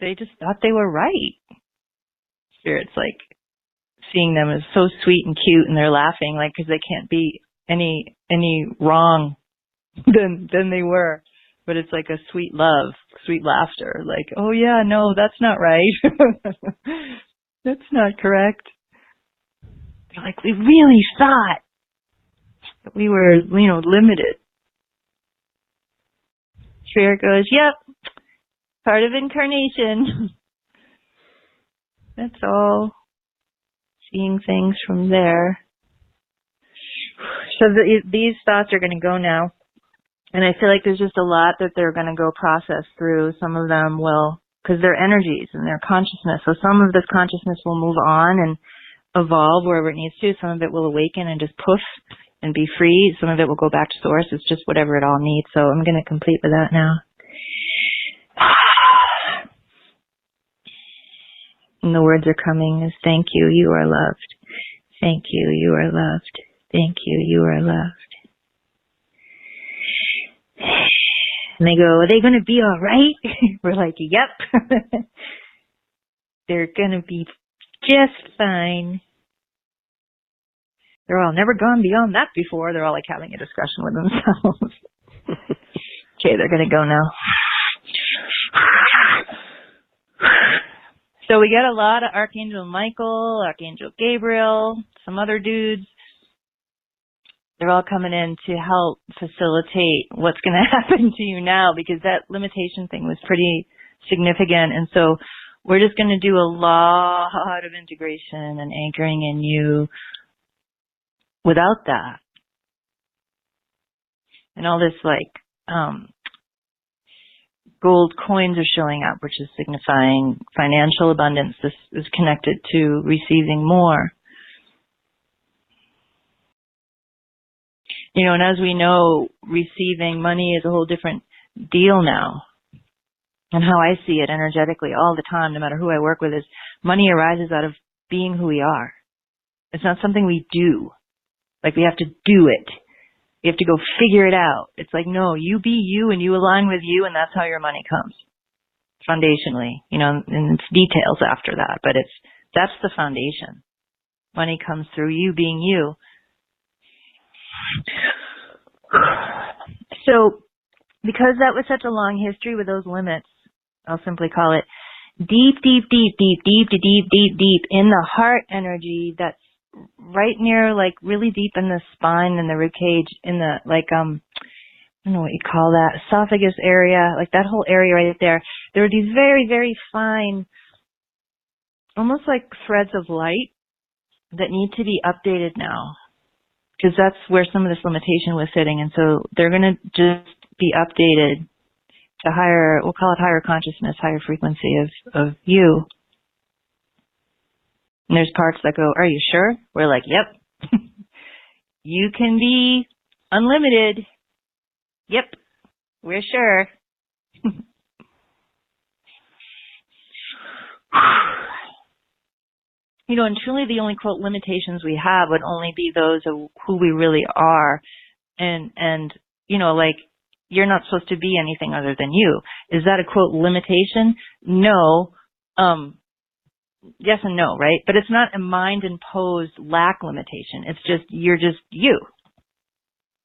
They just thought they were right. Spirit's like seeing them as so sweet and cute, and they're laughing, like, because they can't be any wrong than they were. But it's like a sweet love, sweet laughter. Like, oh yeah, no, that's not right. That's not correct. They're like, we really thought that we were, you know, limited. Spirit goes, yep, part of incarnation. That's all. Seeing things from there. So these thoughts are going to go now. And I feel like there's just a lot that they're going to go process through. Some of them will, because they're energies and they're consciousness. So some of this consciousness will move on and evolve wherever it needs to. Some of it will awaken and just poof and be free. Some of it will go back to source. It's just whatever it all needs. So I'm going to complete with that now. And the words are coming is, thank you, you are loved. Thank you, you are loved. Thank you, you are loved. And they go, are they going to be all right? We're like, yep. They're going to be just fine. They're all never gone beyond that before. They're all like having a discussion with themselves. Okay, they're going to go now. So we get a lot of Archangel Michael, Archangel Gabriel, some other dudes. They're all coming in to help facilitate what's going to happen to you now, because that limitation thing was pretty significant. And so we're just going to do a lot of integration and anchoring in you without that. And all this like gold coins are showing up, which is signifying financial abundance. This is connected to receiving more. You know, and as we know, receiving money is a whole different deal now. And how I see it energetically all the time, no matter who I work with, is money arises out of being who we are. It's not something we do. Like we have to do it. You have to go figure it out. It's like, no, you be you and you align with you, and that's how your money comes. foundationally, and it's details after that, but that's the foundation. Money comes through you being you. So, because that was such a long history with those limits, I'll simply call it deep, deep, deep, deep, deep, deep, deep, deep, deep in the heart energy that's right near, like, really deep in the spine and the rib cage, in the, like, I don't know what you call that, esophagus area, like that whole area right there. There are these very, very fine, almost like threads of light that need to be updated now, because that's where some of this limitation was sitting. And so they're going to just be updated to higher, we'll call it higher consciousness, higher frequency of you. And there's parts that go, are you sure? We're like, yep. You can be unlimited. Yep, we're sure. And truly the only, quote, limitations we have would only be those of who we really are. And like, you're not supposed to be anything other than you. Is that a, quote, limitation? No. Yes and no, right? But it's not a mind-imposed lack limitation. It's just, you're just you.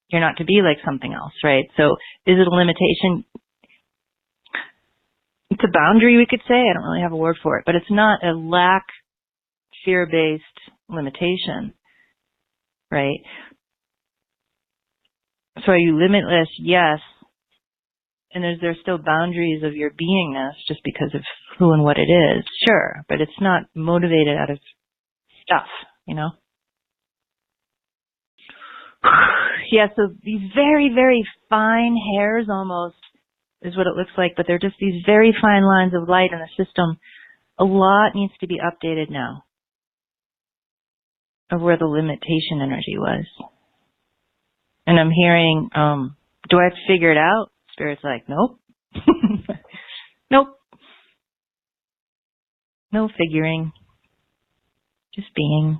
You're not to be like something else, right? So is it a limitation? It's a boundary, we could say. I don't really have a word for it. But it's not a lack, fear-based limitation, right? So are you limitless? Yes. And there's still boundaries of your beingness just because of who and what it is. Sure. But it's not motivated out of stuff, Yeah, so these very, very fine hairs almost is what it looks like, but they're just these very fine lines of light in the system. A lot needs to be updated now of where the limitation energy was. And I'm hearing, do I have to figure it out? Spirit's like, nope. Nope. No figuring. Just being.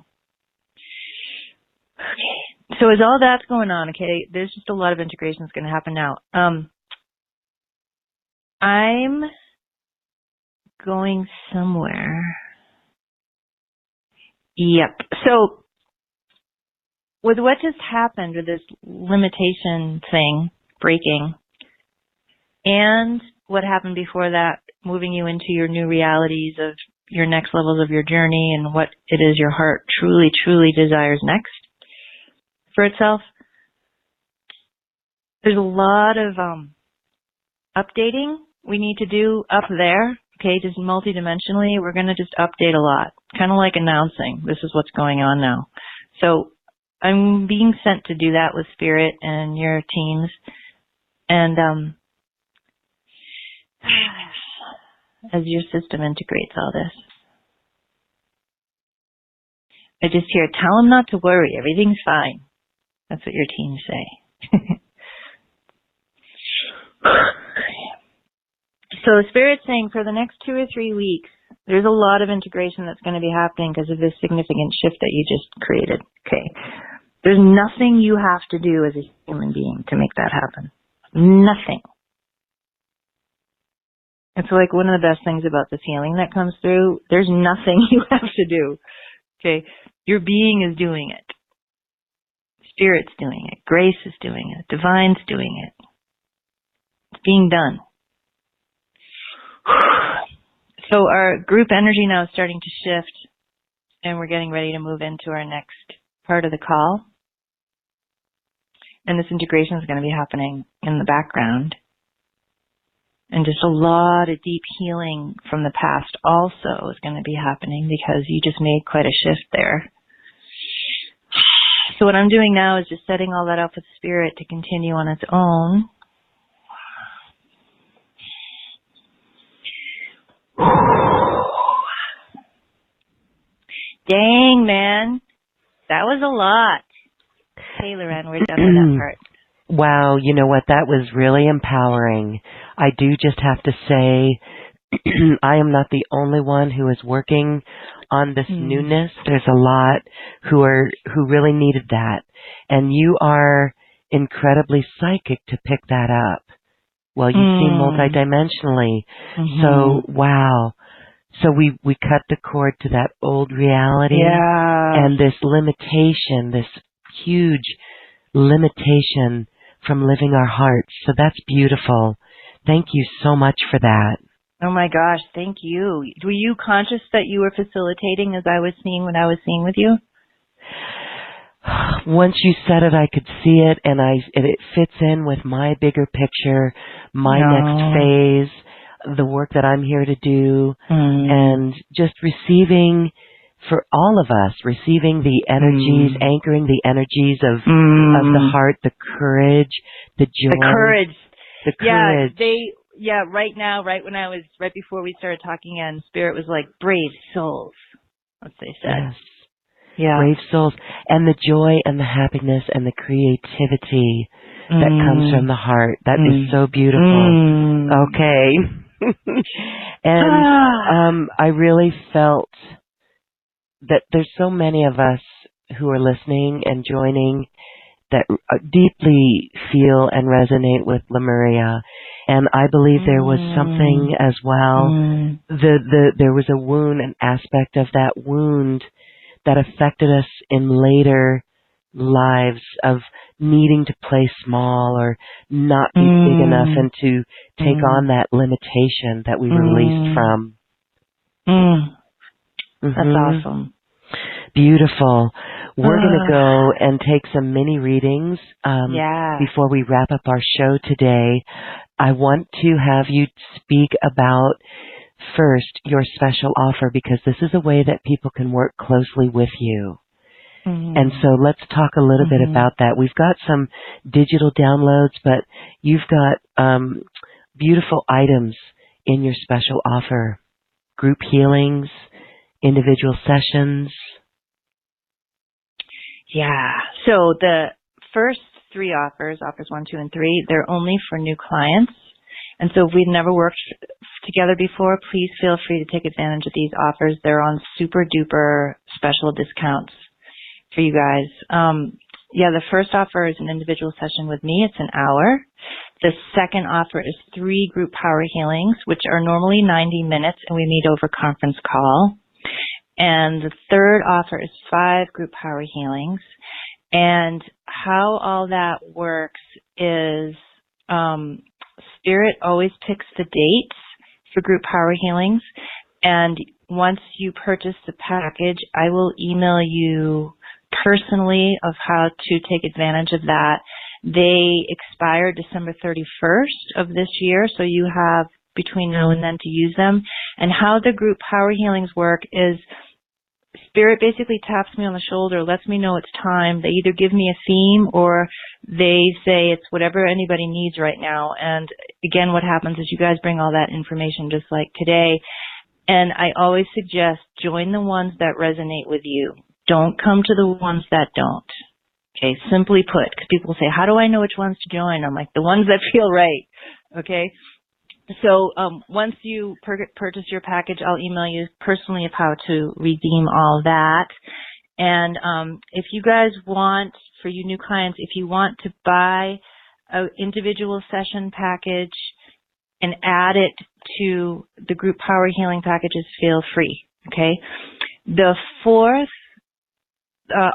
Okay. So as all that's going on, okay, there's just a lot of integration that's going to happen now. I'm going somewhere. Yep. So with what just happened with this limitation thing breaking, and what happened before that, moving you into your new realities of your next levels of your journey and what it is your heart truly, truly desires next for itself, there's a lot of updating we need to do up there, okay, just multidimensionally. We're going to just update a lot, kind of like announcing this is what's going on now. So I'm being sent to do that with Spirit and your teams. And as your system integrates all this, I just hear, tell them not to worry, everything's fine. That's what your teams say. So Spirit's saying for the next 2 or 3 weeks, there's a lot of integration that's going to be happening because of this significant shift that you just created. Okay. There's nothing you have to do as a human being to make that happen. Nothing. It's like one of the best things about this healing that comes through. There's nothing you have to do. Okay. Your being is doing it. Spirit's doing it. Grace is doing it. Divine's doing it. It's being done. So our group energy now is starting to shift, and we're getting ready to move into our next part of the call. And this integration is going to be happening in the background. And just a lot of deep healing from the past also is going to be happening because you just made quite a shift there. So what I'm doing now is just setting all that up with Spirit to continue on its own. Dang, man. That was a lot. Hey, Loren, we're done with that part. Wow, you know what? That was really empowering. I do just have to say, I am not the only one who is working on this newness. There's a lot who really needed that. And you are incredibly psychic to pick that up. Well, you see multidimensionally. So, wow. So we cut the cord to that old reality and this limitation, this huge limitation from living our hearts. So that's beautiful. Thank you so much for that. Oh my gosh, thank you. Were you conscious that you were facilitating as I was seeing what I was seeing with you? Once you said it, I could see it, and it fits in with my bigger picture, my next phase, the work that I'm here to do, and just receiving, for all of us, receiving the energies, anchoring the energies of the heart, the courage, the joy. The courage. Right now, right before we started talking, and Spirit was like, brave souls, what they said. Yes. Yeah. Brave souls. And the joy and the happiness and the creativity that comes from the heart. That is so beautiful. Okay. And I really felt that there's so many of us who are listening and joining that deeply feel and resonate with Lemuria. And I believe there was something as well. There was a wound, an aspect of that wound that affected us in later lives of needing to play small or not be big enough and to take on that limitation that we were released from. That's awesome. Beautiful. We're going to go and take some mini readings before we wrap up our show today. I want to have you speak about first your special offer, because this is a way that people can work closely with you. And so let's talk a little bit about that. We've got some digital downloads, but you've got beautiful items in your special offer. Group healings, individual sessions. Yeah. So the first three offers 1, 2, and 3, they're only for new clients. And so if we've never worked together before, please feel free to take advantage of these offers. They're on super duper special discounts for you guys. The first offer is an individual session with me. It's an hour. The second offer is 3 group power healings, which are normally 90 minutes, and we meet over conference call. And the third offer is 5 group power healings. And how all that works is Spirit always picks the dates for group power healings. And once you purchase the package, I will email you personally of how to take advantage of that. They expire December 31st of this year, so you have between now and then to use them. And how the group power healings work is Spirit basically taps me on the shoulder, lets me know it's time. They either give me a theme or they say it's whatever anybody needs right now. And again, what happens is you guys bring all that information just like today. And I always suggest join the ones that resonate with you. Don't come to the ones that don't. Okay, simply put, because people say, how do I know which ones to join? I'm like, the ones that feel right. Okay. So once you purchase your package, I'll email you personally of how to redeem all that. And if you guys want, for you new clients, if you want to buy an individual session package and add it to the group power healing packages, feel free. Okay. The fourth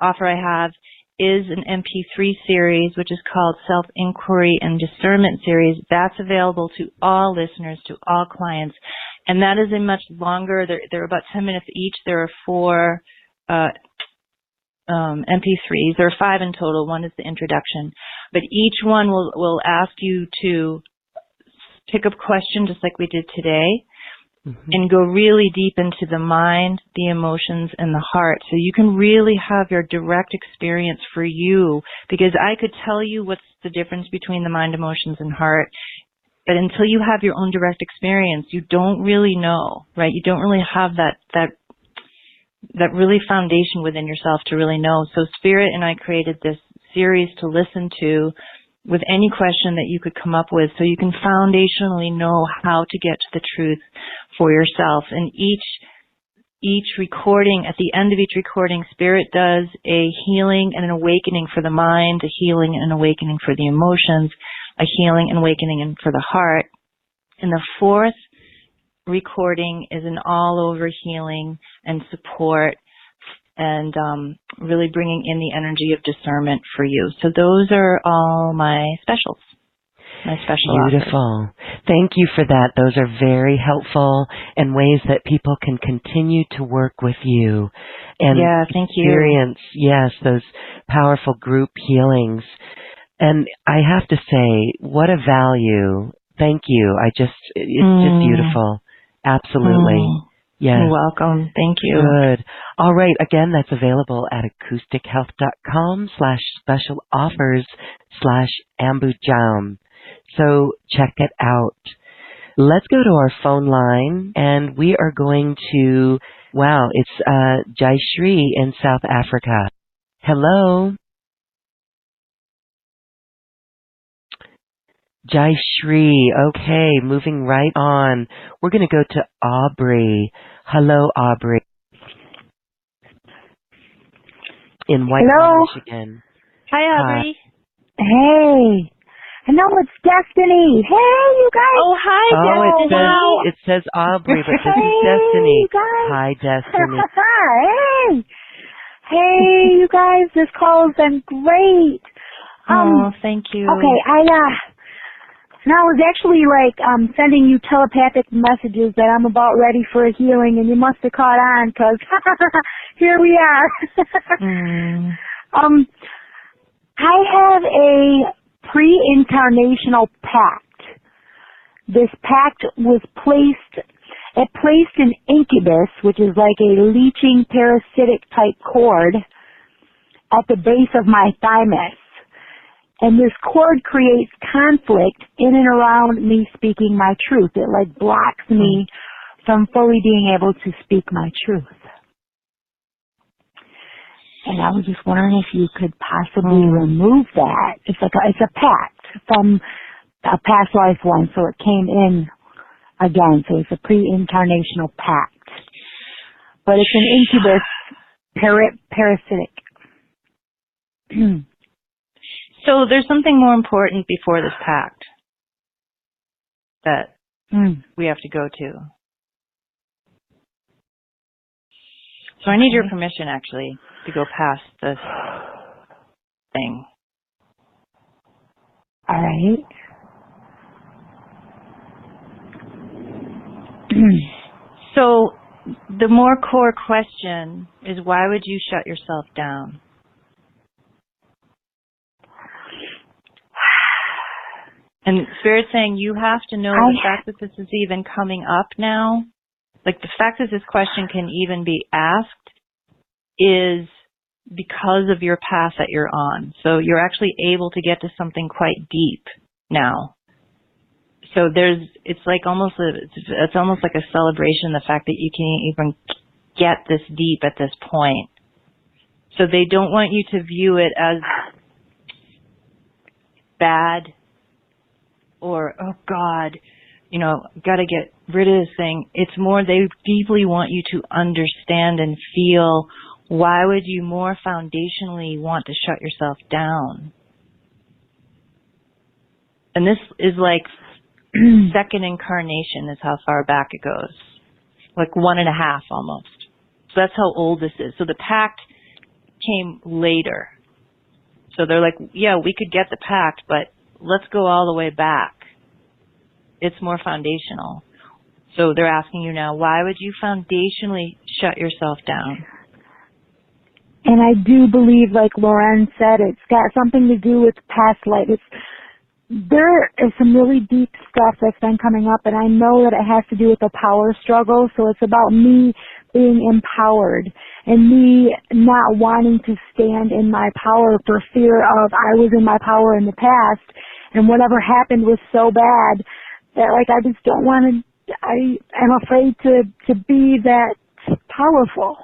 offer I have is an MP3 series, which is called Self-Inquiry and Discernment Series. That's available to all listeners, to all clients. And that is a much longer, they're about 10 minutes each. There are 4 MP3s. There are 5 in total. One is the introduction. But each one will ask you to pick up a question just like we did today. And go really deep into the mind, the emotions, and the heart. So you can really have your direct experience for you, because I could tell you what's the difference between the mind, emotions, and heart. But until you have your own direct experience, you don't really know, right? You don't really have that really foundation within yourself to really know. So Spirit and I created this series to listen to with any question that you could come up with, so you can foundationally know how to get to the truth for yourself. And each recording, at the end of each recording, Spirit does a healing and an awakening for the mind, a healing and an awakening for the emotions, a healing and awakening for the heart. And the fourth recording is an all-over healing and support and really bringing in the energy of discernment for you. So those are all my specials. My special Beautiful. offers. Thank you for that. Those are very helpful and ways that people can continue to work with you and thank you. experience, yes, those powerful group healings. And I have to say, what a value. Thank you. It's just beautiful. Absolutely. Yes. You're welcome. Thank you. Good. All right. Again, that's available at acoustichealth.com/special offers/Ambujam. So check it out. Let's go to our phone line, and we are going to, it's Jaishri in South Africa. Hello. Jaishri. Okay, moving right on. We're going to go to Aubrey. Hello, Aubrey. In Whitehall, Michigan. Hi, Aubrey. Hey. No, it's Destiny. Hey, you guys. Oh, hi, Destiny. It says Aubrey, but this is Destiny. You guys. Hi, Destiny. Hey, you guys. This call has been great. Thank you. Okay, I was actually sending you telepathic messages that I'm about ready for a healing, and you must have caught on because here we are. I have a pre-incarnational pact. This pact was placed an incubus, which is like a leeching parasitic type cord, at the base of my thymus. And this cord creates conflict in and around me speaking my truth. It blocks me from fully being able to speak my truth. And I was just wondering if you could possibly remove that. It's a pact from a past life one, so it came in again. So it's a pre-incarnational pact. But it's an incubus parasitic. So there's something more important before this pact that we have to go to. So I need your permission, actually, to go past this thing. All right. So the more core question is, why would you shut yourself down? And Spirit's saying you have to know the fact that this is even coming up now, the fact that this question can even be asked is because of your path that you're on. So you're actually able to get to something quite deep now. So it's almost like a celebration, the fact that you can even get this deep at this point. So they don't want you to view it as bad or, oh God, got to get rid of this thing. It's more they deeply want you to understand and feel, why would you more foundationally want to shut yourself down? And this is second incarnation is how far back it goes. 1.5 almost. So that's how old this is. So the pact came later. So they're we could get the pact, but let's go all the way back. It's more foundational. So they're asking you now, why would you foundationally shut yourself down? And I do believe, like Lauren said, it's got something to do with past life. There is some really deep stuff that's been coming up, and I know that it has to do with the power struggle. So it's about me being empowered and me not wanting to stand in my power for fear of I was in my power in the past, and whatever happened was so bad that I just don't want to. I'm afraid to be that powerful.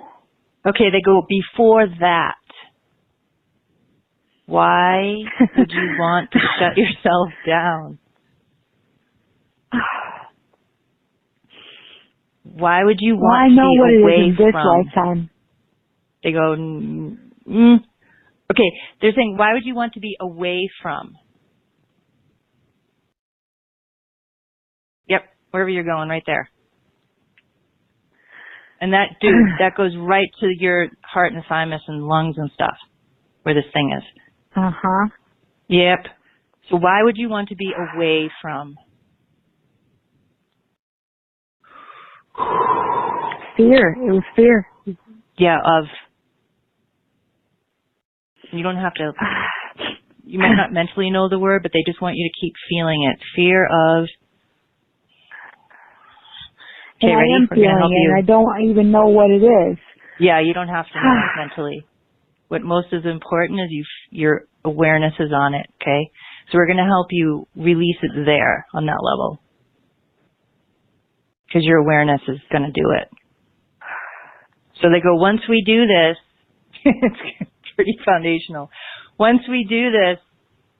Okay, they go before that. Why would you want to shut yourself down? Why would you want to be away from? This lifetime. They go, Okay, they're saying, why would you want to be away from? wherever you're going, right there. And that, dude, that goes right to your heart and thymus and lungs and stuff, where this thing is. Uh-huh. Yep. So why would you want to be away from? Fear. It was fear. Yeah, of. You don't have to, you might not mentally know the word, but they just want you to keep feeling it. Fear of. Okay, ready? I am feeling it, and I don't even know what it is. Yeah, you don't have to know mentally. What most is important is your awareness is on it, okay? So we're going to help you release it there on that level. Because your awareness is going to do it. So they go, once we do this, it's pretty foundational. Once we do this,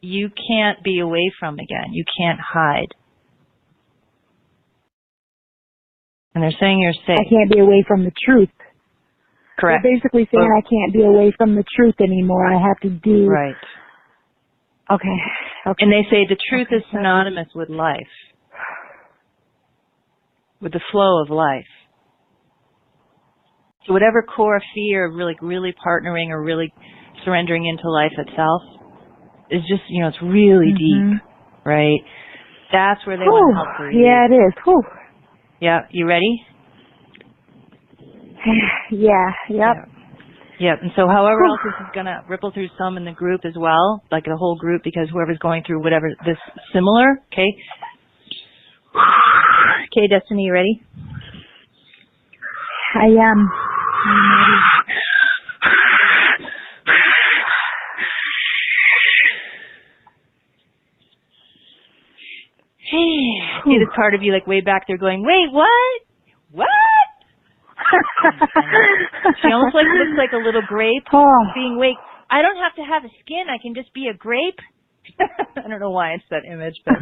you can't be away from again. You can't hide. And they're saying you're safe. I can't be away from the truth. Correct. They're basically saying I can't be away from the truth anymore. I have to do... Right. Okay. And they say the truth is synonymous with life. With the flow of life. So whatever core fear of really partnering or really surrendering into life itself is just, it's really deep, right? That's where they want to help to release. Yeah, it is. Whew. Yeah, you ready? Yeah, yep. Yep, and so however else this is going to ripple through some in the group as well, like the whole group, because whoever's going through whatever this similar, okay? Okay, Destiny, you ready? I am. I'm ready. See this part of you like way back there going, wait, what? What? She almost looks like a little grape being wait. I don't have to have a skin. I can just be a grape. I don't know why it's that image, but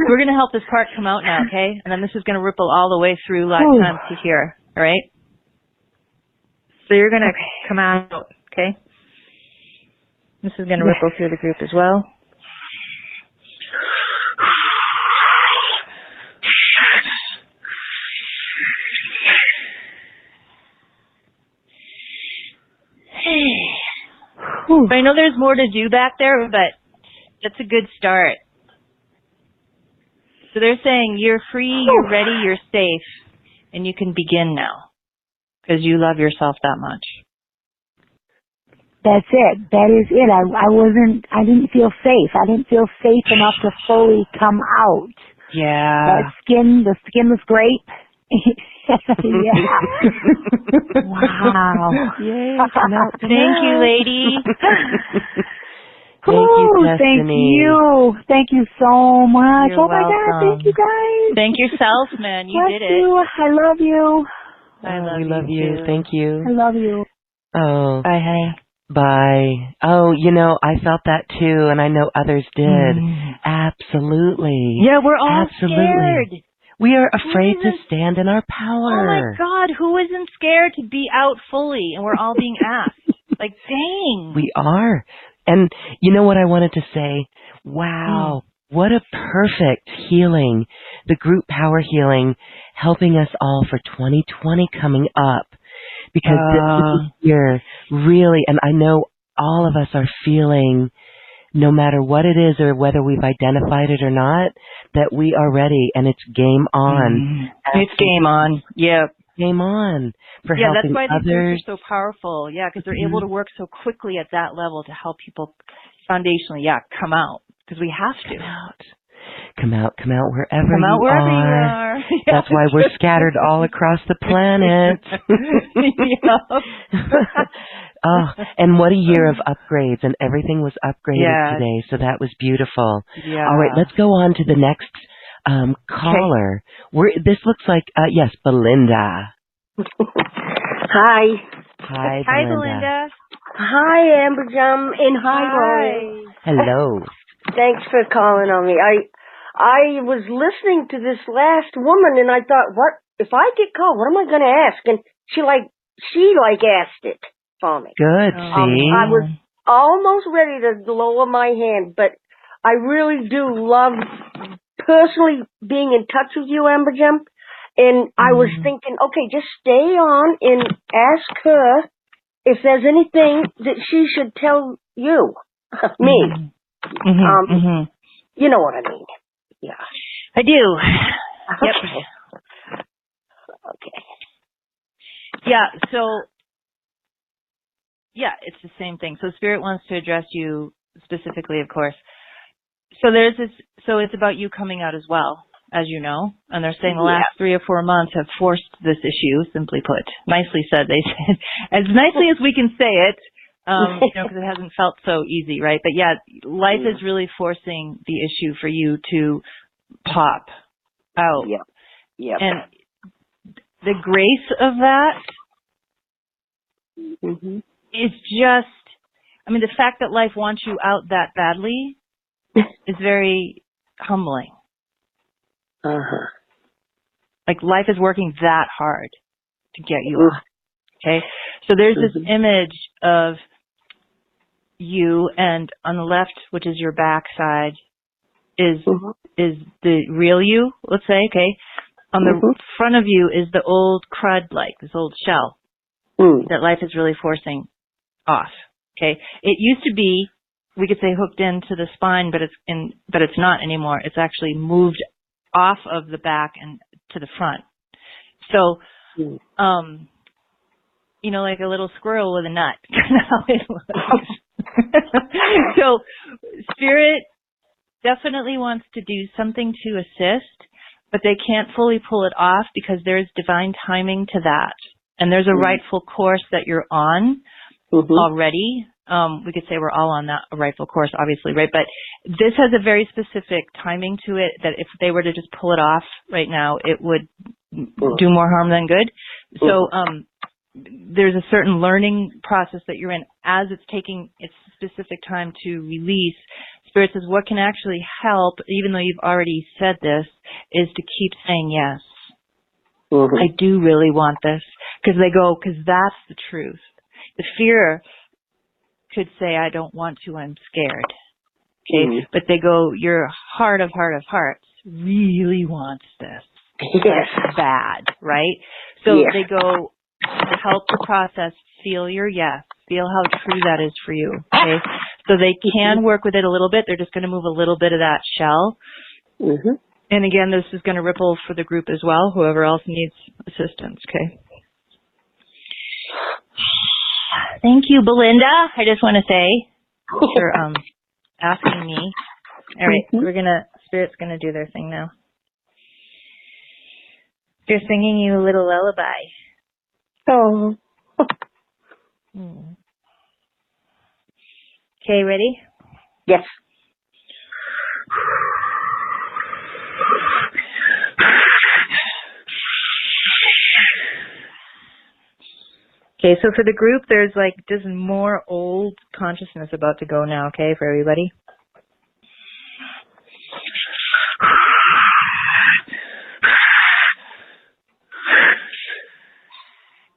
we're going to help this part come out now, okay? And then this is going to ripple all the way through lifetime to here, all right? So you're going to come out, okay? This is going to ripple through the group as well. I know there's more to do back there, but that's a good start. So they're saying you're free, you're ready, you're safe, and you can begin now because you love yourself that much. That's it. That is it. I didn't feel safe. I didn't feel safe enough to fully come out. Yeah. The skinless grape. Yeah. Wow. Yay. Thank you, lady. Thank you, Destiny. Thank you so much. You're my God. Thank you, guys. Thank yourself, man. You did it. I love you. We love you. Thank you. I love you. Oh. Bye, honey. Bye. Oh, I felt that too, and I know others did. Absolutely. Yeah, we're all scared. We are afraid to stand in our power. Oh my God, who isn't scared to be out fully? And we're all being asked. Like, dang. We are. And you know what I wanted to say? Wow, what a perfect healing. The group power healing helping us all for 2020 coming up. Because this year really, and I know all of us are feeling, no matter what it is or whether we've identified it or not, that we are ready and it's game on. It's game on. Yeah. Game on for helping that's why these others. groups are so powerful. Yeah, because they're able to work so quickly at that level to help people foundationally, come out. Because we have to. Come out wherever Come out you wherever are. you are. That's why we're scattered all across the planet. Oh, and what a year of upgrades, and everything was upgraded today, so that was beautiful. Yeah. All right, let's go on to the next caller. This looks like, yes, Belinda. Hi. Hi, Belinda. Hi, Belinda. Hi, Ambujam, and hi, Lauren. Hello. Thanks for calling on me. I was listening to this last woman, and I thought, what if I get called? What am I going to ask? And she asked it for me. Good. See, I was almost ready to lower my hand, but I really do love personally being in touch with you, Ambujam, and I was thinking, okay, just stay on and ask her if there's anything that she should tell you, me. You know what I mean. Yeah. I do. Yep. Okay. Yeah, so, yeah, it's the same thing. So Spirit wants to address you specifically, of course. So there's this, so it's about you coming out as well, as you know. And they're saying the last 3 or 4 months have forced this issue, simply put. Nicely said, they said. As nicely as we can say it, you know, because it hasn't felt so easy, right? But yeah, life is really forcing the issue for you to pop out. Yeah. And the grace of that is just, I mean, the fact that life wants you out that badly is very humbling. Like life is working that hard to get you off. Okay? So there's this image of you, and on the left, which is your backside, is the real you, let's say, okay? On the front of you is the old crud, like this old shell that life is really forcing off. Okay, it used to be, we could say, hooked into the spine, but it's not anymore. It's actually moved off of the back and to the front. So, you know, like a little squirrel with a nut. How it looks. So, Spirit definitely wants to do something to assist, but they can't fully pull it off because there's divine timing to that. And there's a rightful course that you're on already. We could say we're all on that rightful course, obviously, right? But this has a very specific timing to it that if they were to just pull it off right now, it would do more harm than good. So there's a certain learning process that you're in as it's taking its specific time to release. Spirit says what can actually help, even though you've already said this, is to keep saying yes. I do really want this. Because they go, because that's the truth. The fear could say, I don't want to, I'm scared. Okay? But they go, your heart of hearts really wants this. That's bad, right? So they go, to help the process, feel your yes. Feel how true that is for you. Okay? So they can work with it a little bit. They're just going to move a little bit of that shell. And again, this is going to ripple for the group as well, whoever else needs assistance, okay? Thank you, Belinda. I just want to say for asking me. All right, Spirit's going to do their thing now. They're singing you a little lullaby. Oh. Okay, ready? Yes. Okay, so for the group, there's like just more old consciousness about to go now, okay, for everybody?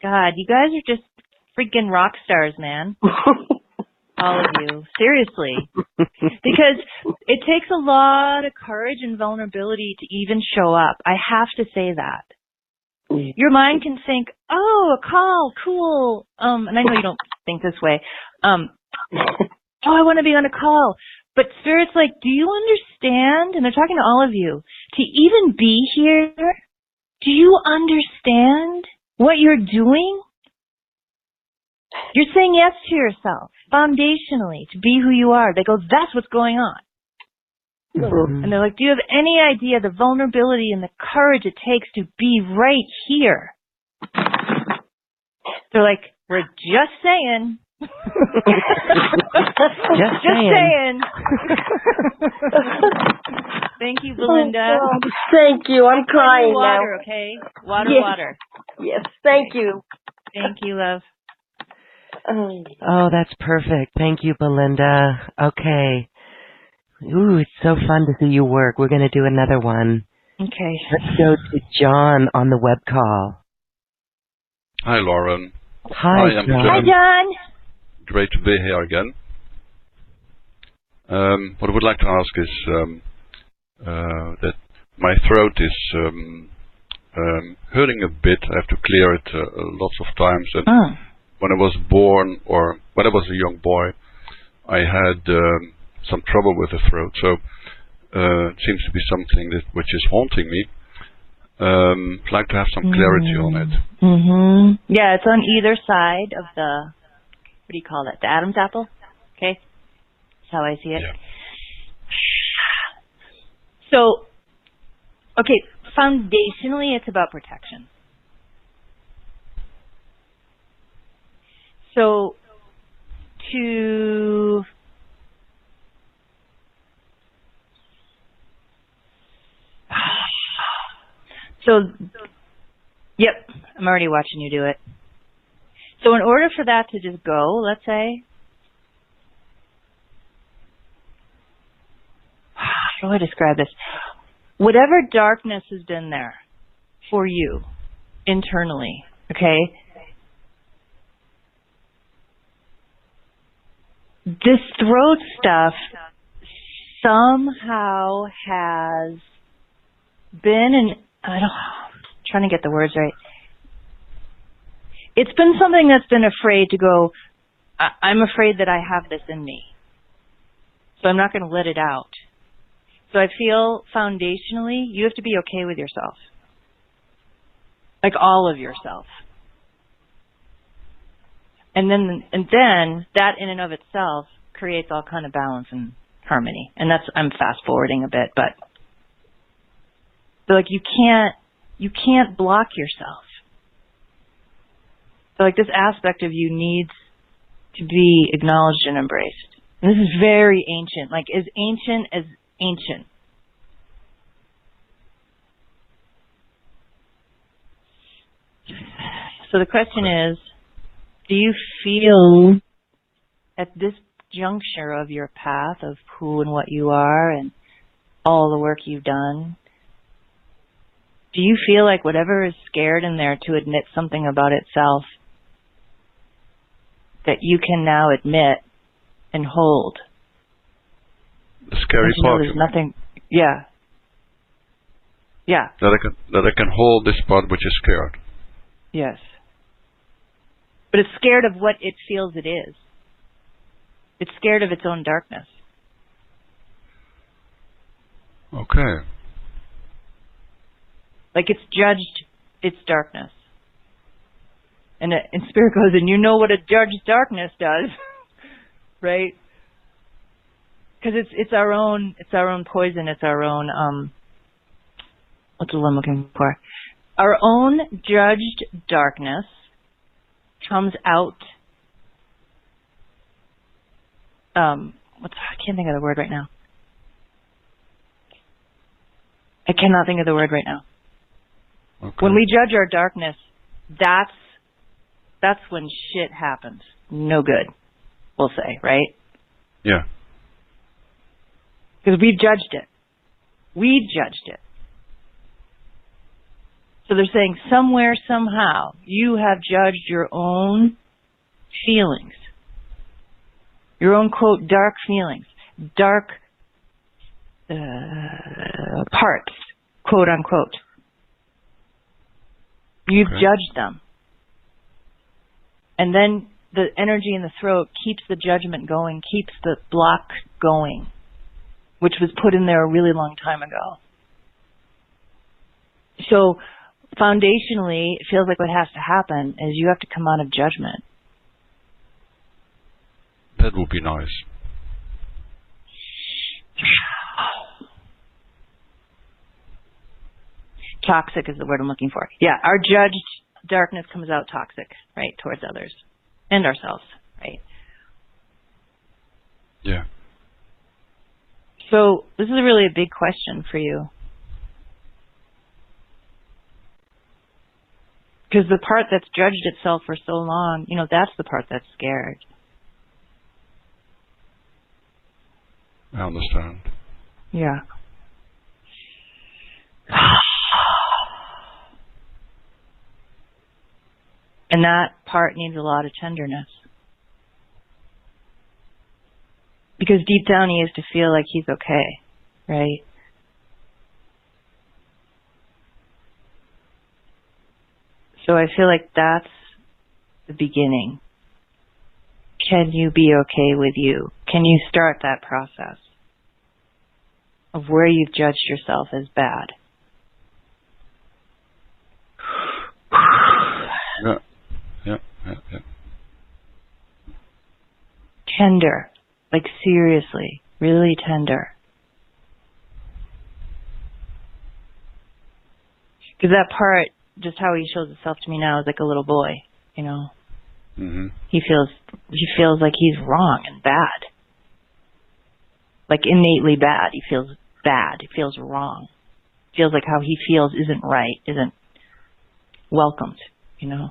God, you guys are just freaking rock stars, man. All of you. Seriously. Because it takes a lot of courage and vulnerability to even show up. I have to say that. Your mind can think, oh, a call, cool. And I know you don't think this way. Oh, I want to be on a call. But Spirit's like, do you understand? And they're talking to all of you. To even be here, do you understand what you're doing? You're saying yes to yourself, foundationally, to be who you are. They go, that's what's going on. And they're like, do you have any idea the vulnerability and the courage it takes to be right here? They're like, we're just saying. Just saying. Thank you, Belinda. Oh, thank you. I'm crying water, now. Okay? Water, yes. Water. Yes, thank you. Thank you, love. Oh, that's perfect. Thank you, Belinda. Okay. Ooh, it's so fun to see you work. We're going to do another one. Okay. Let's go to John on the web call. Hi, Lauren. Hi, John. Hi, John. Great to be here again. What I would like to ask is, that my throat is hurting a bit. I have to clear it lots of times. And when I was born, or when I was a young boy, I had some trouble with the throat. So it seems to be something which is haunting me. I'd like to have some clarity on it. Yeah, it's on either side of the, what do you call that? The Adam's apple? Okay. That's how I see it. Yeah. So, okay, foundationally, it's about protection. So, yep, I'm already watching you do it. So in order for that to just go, let's say, how do I describe this? Whatever darkness has been there for you internally, okay, this throat stuff somehow has been, I'm trying to get the words right. It's been something that's been afraid to go, I'm afraid that I have this in me, so I'm not going to let it out. So I feel foundationally, you have to be okay with yourself. Like all of yourself. And then that in and of itself creates all kind of balance and harmony. And that's, I'm fast forwarding a bit, but like you can't block yourself. So like this aspect of you needs to be acknowledged and embraced. And this is very ancient, like as ancient as ancient. So the question is, do you feel at this juncture of your path of who and what you are and all the work you've done, do you feel like whatever is scared in there to admit something about itself that you can now admit and hold? The scary part. There's nothing. Yeah. Yeah. That I can hold this part which is scared. Yes. But it's scared of what it feels it is. It's scared of its own darkness. Okay. Like it's judged its darkness. And Spirit goes, and you know what a judged darkness does, right? Because it's our own poison. It's our own what's the word I'm looking for? Our own judged darkness comes out. I can't think of the word right now. I cannot think of the word right now. Okay. When we judge our darkness, that's when shit happens. No good, we'll say, right? Yeah. Because we've judged it. We judged it. So they're saying somewhere, somehow, you have judged your own feelings. Your own, quote, dark feelings. Dark parts, quote unquote. You've judged them. And then the energy in the throat keeps the judgment going, keeps the block going, which was put in there a really long time ago. So foundationally, it feels like what has to happen is you have to come out of judgment. That would be nice. Toxic is the word I'm looking for. Yeah, our judged darkness comes out toxic, right, towards others and ourselves, right? Yeah. So this is really a big question for you. Because the part that's judged itself for so long, that's the part that's scared. I understand. Yeah. And that part needs a lot of tenderness. Because deep down he has to feel like he's okay, right? So I feel like that's the beginning. Can you be okay with you? Can you start that process of where you've judged yourself as bad? Yeah. Tender. Like seriously. Really tender. Because that part, just how he shows himself to me now, is like a little boy, you know. Mm-hmm. He feels like he's wrong and bad. Like innately bad. He feels bad. He feels wrong. Feels like how he feels isn't right, isn't welcomed, you know.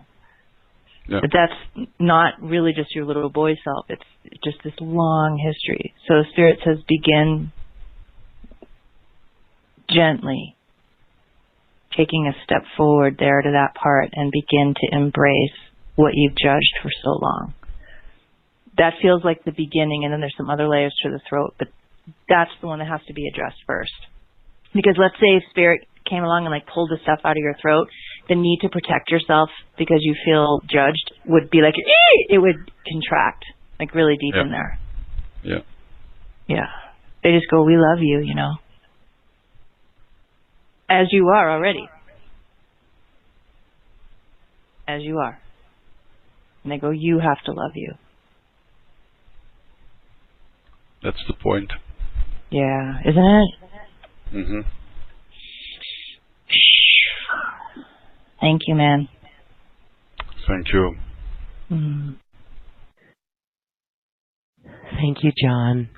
Yeah. But that's not really just your little boy self. It's just this long history. So Spirit says begin gently, taking a step forward there to that part and begin to embrace what you've judged for so long. That feels like the beginning, and then there's some other layers to the throat, but that's the one that has to be addressed first. Because let's say if Spirit came along and like pulled the stuff out of your throat, the need to protect yourself because you feel judged would be like, it would contract, like really deep in there. Yeah. Yeah. They just go, we love you, you know. As you are already. As you are. And they go, you have to love you. That's the point. Yeah, isn't it? Mm-hmm. Thank you, man. Thank you. Mm. Thank you, John.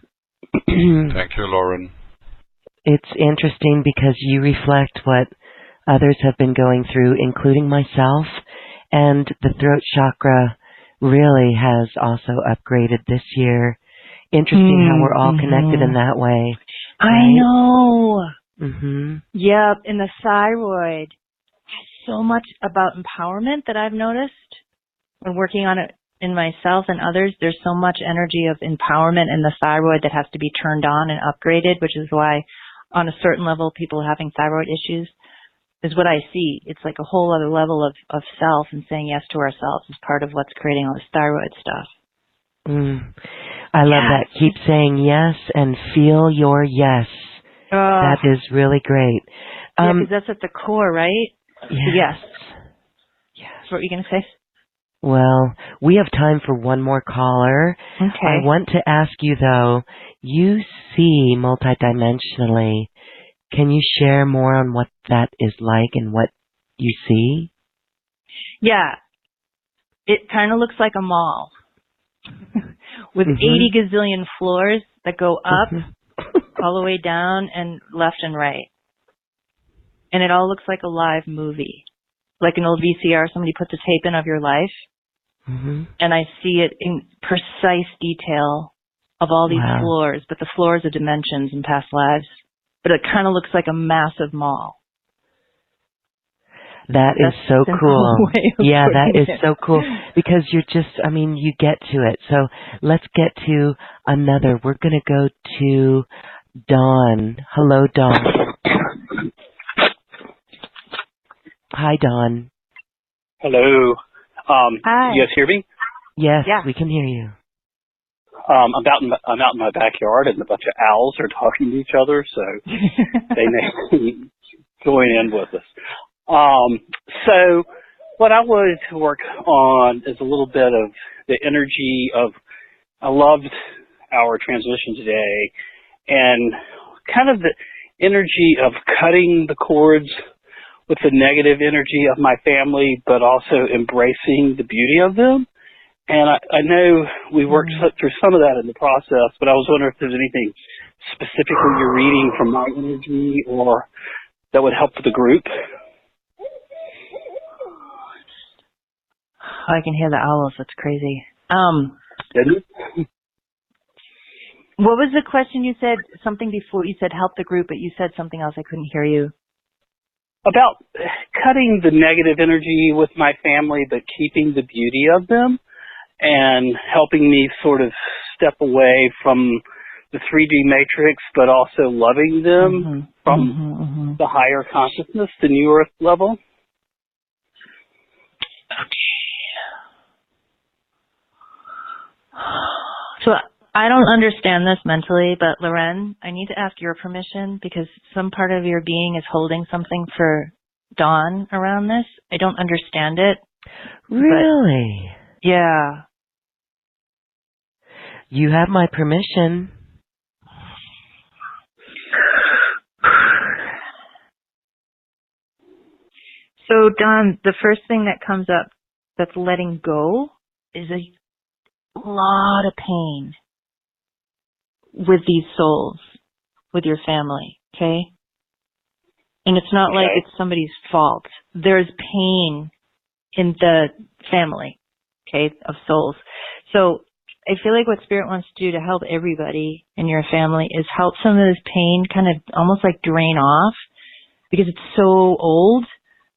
Thank you, Lauren. It's interesting because you reflect what others have been going through, including myself, and the throat chakra really has also upgraded this year. Interesting how we're all connected in that way. I right? know. Mm-hmm. Yep, and the thyroid has so much about empowerment that I've noticed when working on it in myself and others. There's so much energy of empowerment in the thyroid that has to be turned on and upgraded, which is why on a certain level people having thyroid issues is what I see. It's like a whole other level of self, and saying yes to ourselves is part of what's creating all this thyroid stuff. I love that. Keep saying yes and feel your yes. That is really great. Yeah, because that's at the core, right? Yes. What were you going to say? Well, we have time for one more caller. Okay. I want to ask you, though, you see multidimensionally. Can you share more on what that is like and what you see? Yeah. It kind of looks like a mall with 80 gazillion floors that go up all the way down and left and right. And it all looks like a live movie, like an old VCR. Somebody puts a tape in of your life. And I see it in precise detail of all these floors, but the floors are dimensions and past lives. But it kind of looks like a massive mall. That's is so cool. Yeah, that is so cool because you're just, I mean, you get to it. So let's get to another. We're going to go to Dawn. Hello, Dawn. Hi, Dawn. Hello. Hi. You guys hear me? Yes, we can hear you. I'm out in my backyard, and a bunch of owls are talking to each other, so they may join in with us. So what I wanted to work on is a little bit of the energy of, I loved our transmission today, and kind of the energy of cutting the cords with the negative energy of my family, but also embracing the beauty of them. And I know we worked through some of that in the process, but I was wondering if there's anything specifically you're reading from my energy or that would help the group. I can hear the owls. That's crazy. What was the question you said? Something before you said help the group, but you said something else. I couldn't hear you. About cutting the negative energy with my family, but keeping the beauty of them, and helping me sort of step away from the 3D matrix, but also loving them from the higher consciousness, the new earth level. So I don't understand this mentally, but Loren, I need to ask your permission because some part of your being is holding something for Dawn around this. I don't understand it. Really? Yeah. You have my permission. So, Dawn, the first thing that comes up that's letting go is a lot of pain with these souls, with your family, okay? And it's not like it's somebody's fault. There's pain in the family, okay, of souls. So I feel like what Spirit wants to do to help everybody in your family is help some of this pain kind of almost like drain off because it's so old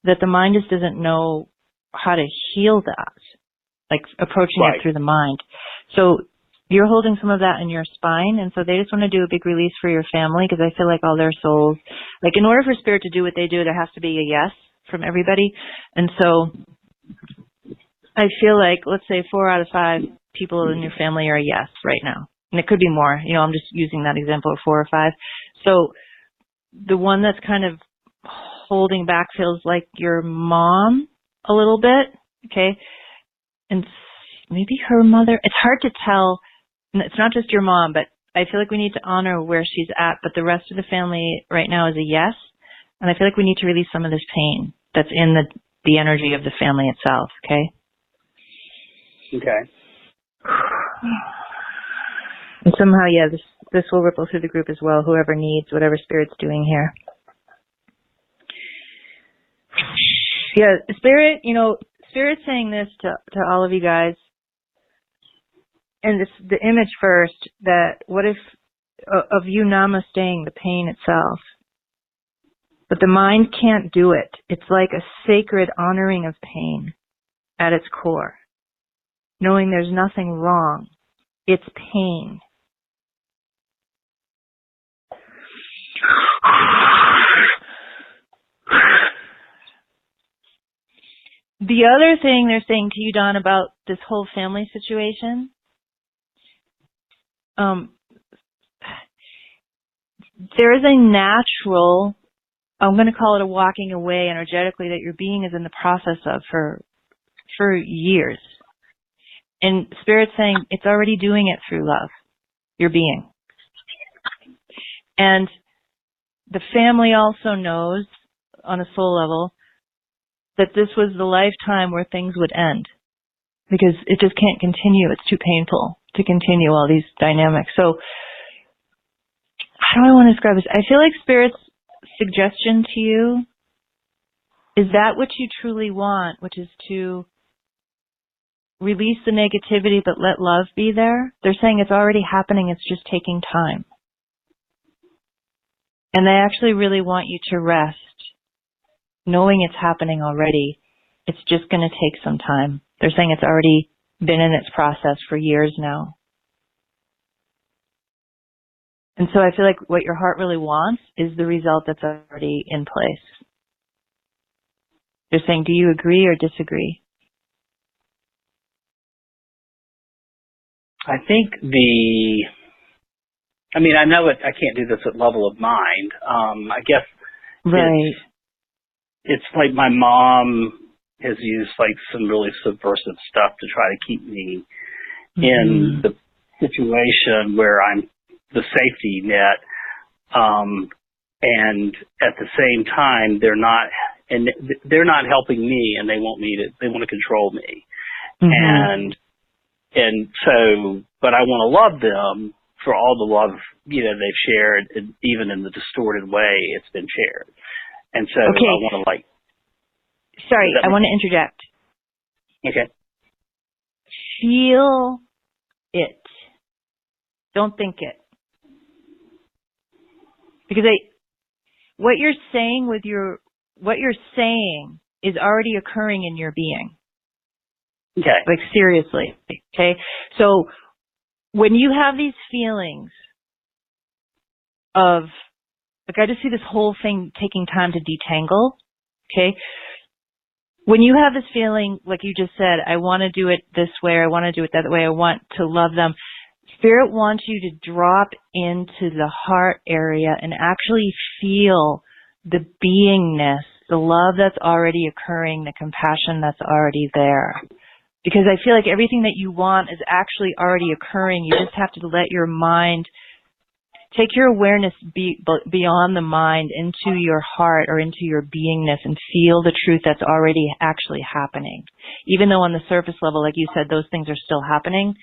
that the mind just doesn't know how to heal that, like approaching it through the mind. So you're holding some of that in your spine, and so they just want to do a big release for your family because I feel like all their souls, like in order for Spirit to do what they do, there has to be a yes from everybody. And so I feel like, let's say 4 out of 5 people in your family are a yes right now. And it could be more. You know, I'm just using that example of 4 or 5. So the one that's kind of holding back feels like your mom a little bit, okay? And maybe her mother. It's hard to tell. And it's not just your mom, but I feel like we need to honor where she's at. But the rest of the family right now is a yes. And I feel like we need to release some of this pain that's in the energy of the family itself, okay? Okay. And somehow, yeah, this will ripple through the group as well, whoever needs, whatever Spirit's doing here. Yeah, Spirit, you know, Spirit's saying this to all of you guys. And this, the image first, that what if, of you namasteing the pain itself. But the mind can't do it. It's like a sacred honoring of pain at its core. Knowing there's nothing wrong. It's pain. The other thing they're saying to you, Dawn, about this whole family situation, there is a natural, I'm going to call it a walking away energetically that your being is in the process of for years. And Spirit's saying it's already doing it through love, your being. And the family also knows on a soul level that this was the lifetime where things would end because it just can't continue. It's too painful to continue all these dynamics. So how do I want to describe this? I feel like Spirit's suggestion to you is that what you truly want, which is to release the negativity but let love be there. They're saying it's already happening. It's just taking time. And they actually really want you to rest, knowing it's happening already. It's just going to take some time. They're saying it's already been in its process for years now. And so I feel like what your heart really wants is the result that's already in place. They're saying, do you agree or disagree? I think I know I can't do this at level of mind. I guess right. It's like my mom has used like some really subversive stuff to try to keep me in the situation where I'm the safety net. And at the same time, they're not helping me, and they want to control me. And so, but I want to love them for all the love, they've shared, and even in the distorted way it's been shared. And so okay. I want to Sorry, I want to interject. Okay. Feel it. Don't think it. Because what you're saying is already occurring in your being. Okay. Like seriously. Okay. So when you have these feelings of, like I just see this whole thing taking time to detangle. Okay. When you have this feeling, like you just said, I want to do it this way, or I want to do it that way, I want to love them, Spirit wants you to drop into the heart area and actually feel the beingness, the love that's already occurring, the compassion that's already there. Because I feel like everything that you want is actually already occurring. You just have to let your mind, take your awareness beyond the mind into your heart or into your beingness and feel the truth that's already actually happening. Even though on the surface level, like you said, those things are still happening,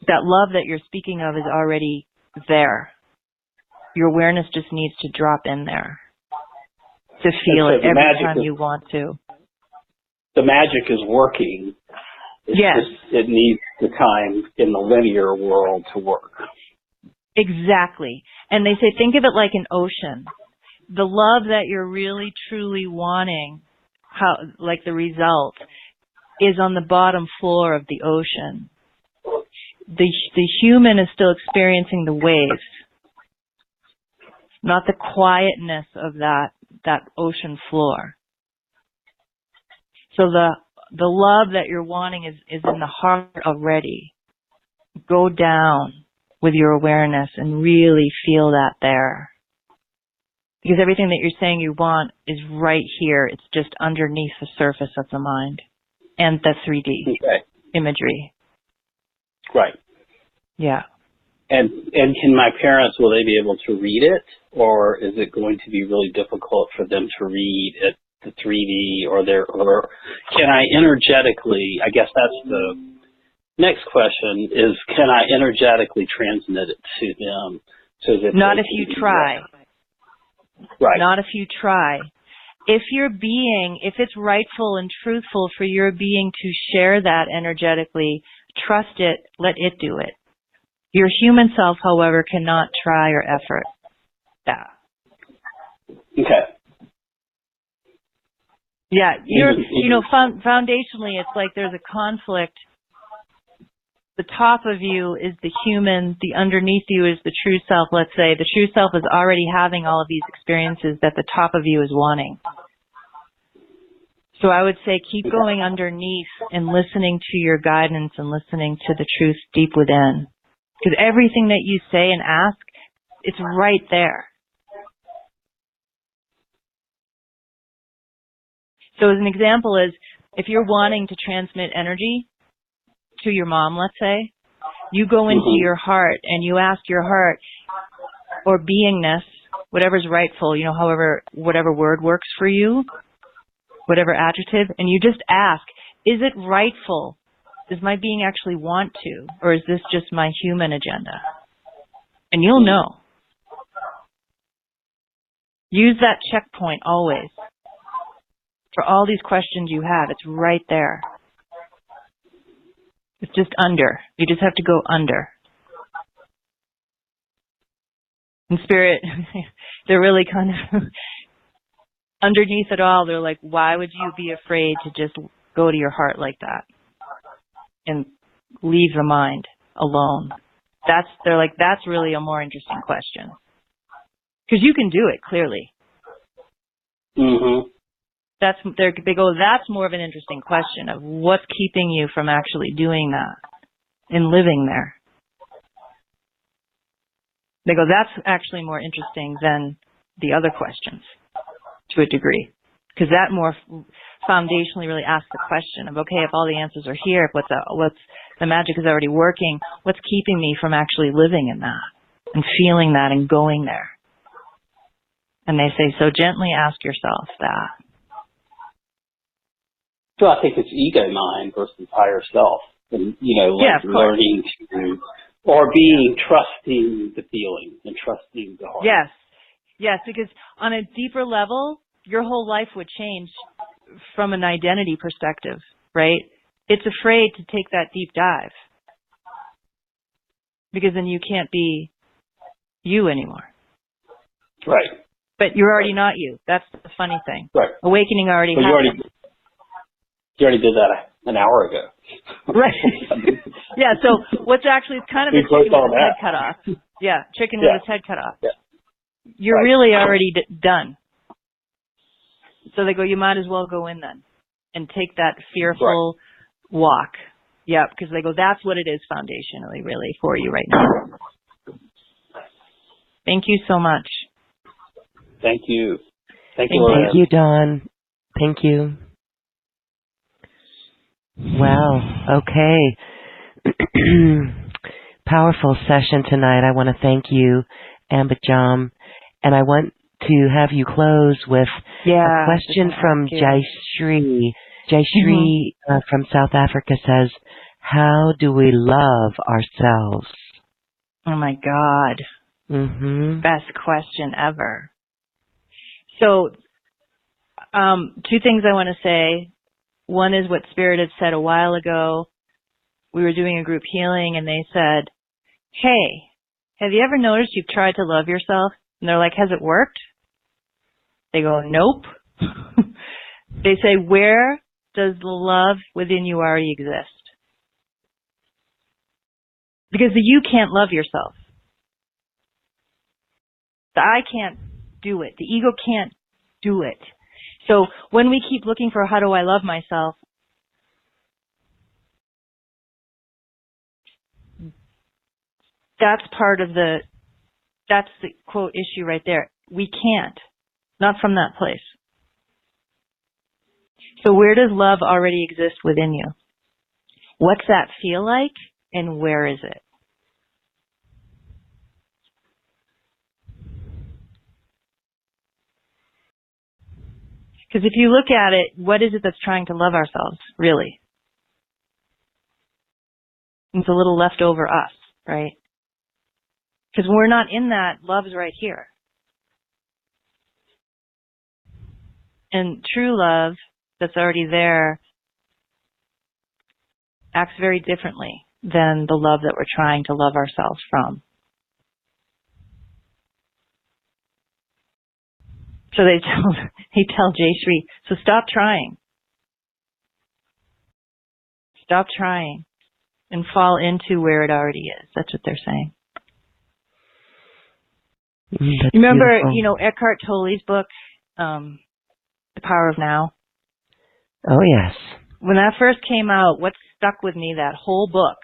that love that you're speaking of is already there. Your awareness just needs to drop in there to feel it every time you want to. The magic is working. It's just, it needs the time in the linear world to work. Exactly. And they say, think of it like an ocean. The love that you're really, truly wanting, like the result, is on the bottom floor of the ocean. The human is still experiencing the waves, not the quietness of that ocean floor. So the love that you're wanting is in the heart already. Go down with your awareness and really feel that there. Because everything that you're saying you want is right here. It's just underneath the surface of the mind and the 3D imagery. Right. Yeah. And can my parents, will they be able to read it, or is it going to be really difficult for them to read it, the 3D, or can I energetically, I guess that's the next question, is can I energetically transmit it to them? So that not if you try. Right. Not if you try. If it's rightful and truthful for your being to share that energetically, trust it, let it do it. Your human self, however, cannot try or effort that. Okay. Yeah, foundationally, it's like there's a conflict. The top of you is the human, the underneath you is the true self, let's say. The true self is already having all of these experiences that the top of you is wanting. So I would say keep going underneath and listening to your guidance and listening to the truth deep within. Because everything that you say and ask, it's right there. So as an example is, if you're wanting to transmit energy to your mom, let's say, you go into your heart and you ask your heart or beingness, whatever's rightful, whatever word works for you, whatever adjective, and you just ask, is it rightful? Does my being actually want to? Or is this just my human agenda? And you'll know. Use that checkpoint always. For all these questions you have, it's right there. It's just under. You just have to go under. In spirit, they're really kind of underneath it all. They're like, why would you be afraid to just go to your heart like that and leave the mind alone? They're like, that's really a more interesting question. Because you can do it, clearly. Mm-hmm. They go, that's more of an interesting question of what's keeping you from actually doing that and living there. They go, that's actually more interesting than the other questions to a degree. Because that more foundationally really asks the question of, okay, if all the answers are here, if the magic is already working, what's keeping me from actually living in that and feeling that and going there? And they say, so gently ask yourself that. So I think it's ego mind versus higher self, and learning to, or trusting the feeling and trusting the heart. Yes, because on a deeper level, your whole life would change from an identity perspective, right? It's afraid to take that deep dive because then you can't be you anymore. Right. But you're already not you. That's the funny thing. Right. Awakening already happened. You already did that an hour ago. Right. Yeah, so what's actually kind of a chicken with its head cut off. Yeah, chicken with its head cut off. Yeah. You're really already done. So they go, you might as well go in then and take that fearful walk. Yeah, because they go, that's what it is foundationally, really, for you right now. Thank you so much. Thank you. Thank you, Thank you, Dawn. Thank you. Wow. Okay. Powerful session tonight. I want to thank you, Ambujam, and I want to have you close with a question from Jayshree. Jayshree from South Africa says, how do we love ourselves? Oh my God. Best question ever. So, two things I want to say. One is what Spirit had said a while ago. We were doing a group healing and they said, hey, have you ever noticed you've tried to love yourself? And they're like, has it worked? They go, nope. They say, where does the love within you already exist? Because the you can't love yourself. The I can't do it. The ego can't do it. So when we keep looking for how do I love myself, that's the quote issue right there. We can't. Not from that place. So where does love already exist within you? What's that feel like and where is it? Because if you look at it, what is it that's trying to love ourselves, really? It's a little left over us, right? Because when we're not in that, love's right here. And true love that's already there acts very differently than the love that we're trying to love ourselves from. So they tell Jayshree, so stop trying. Stop trying and fall into where it already is. That's what they're saying. You remember, beautiful. Eckhart Tolle's book, The Power of Now? Oh, yes. When that first came out, what stuck with me, that whole book,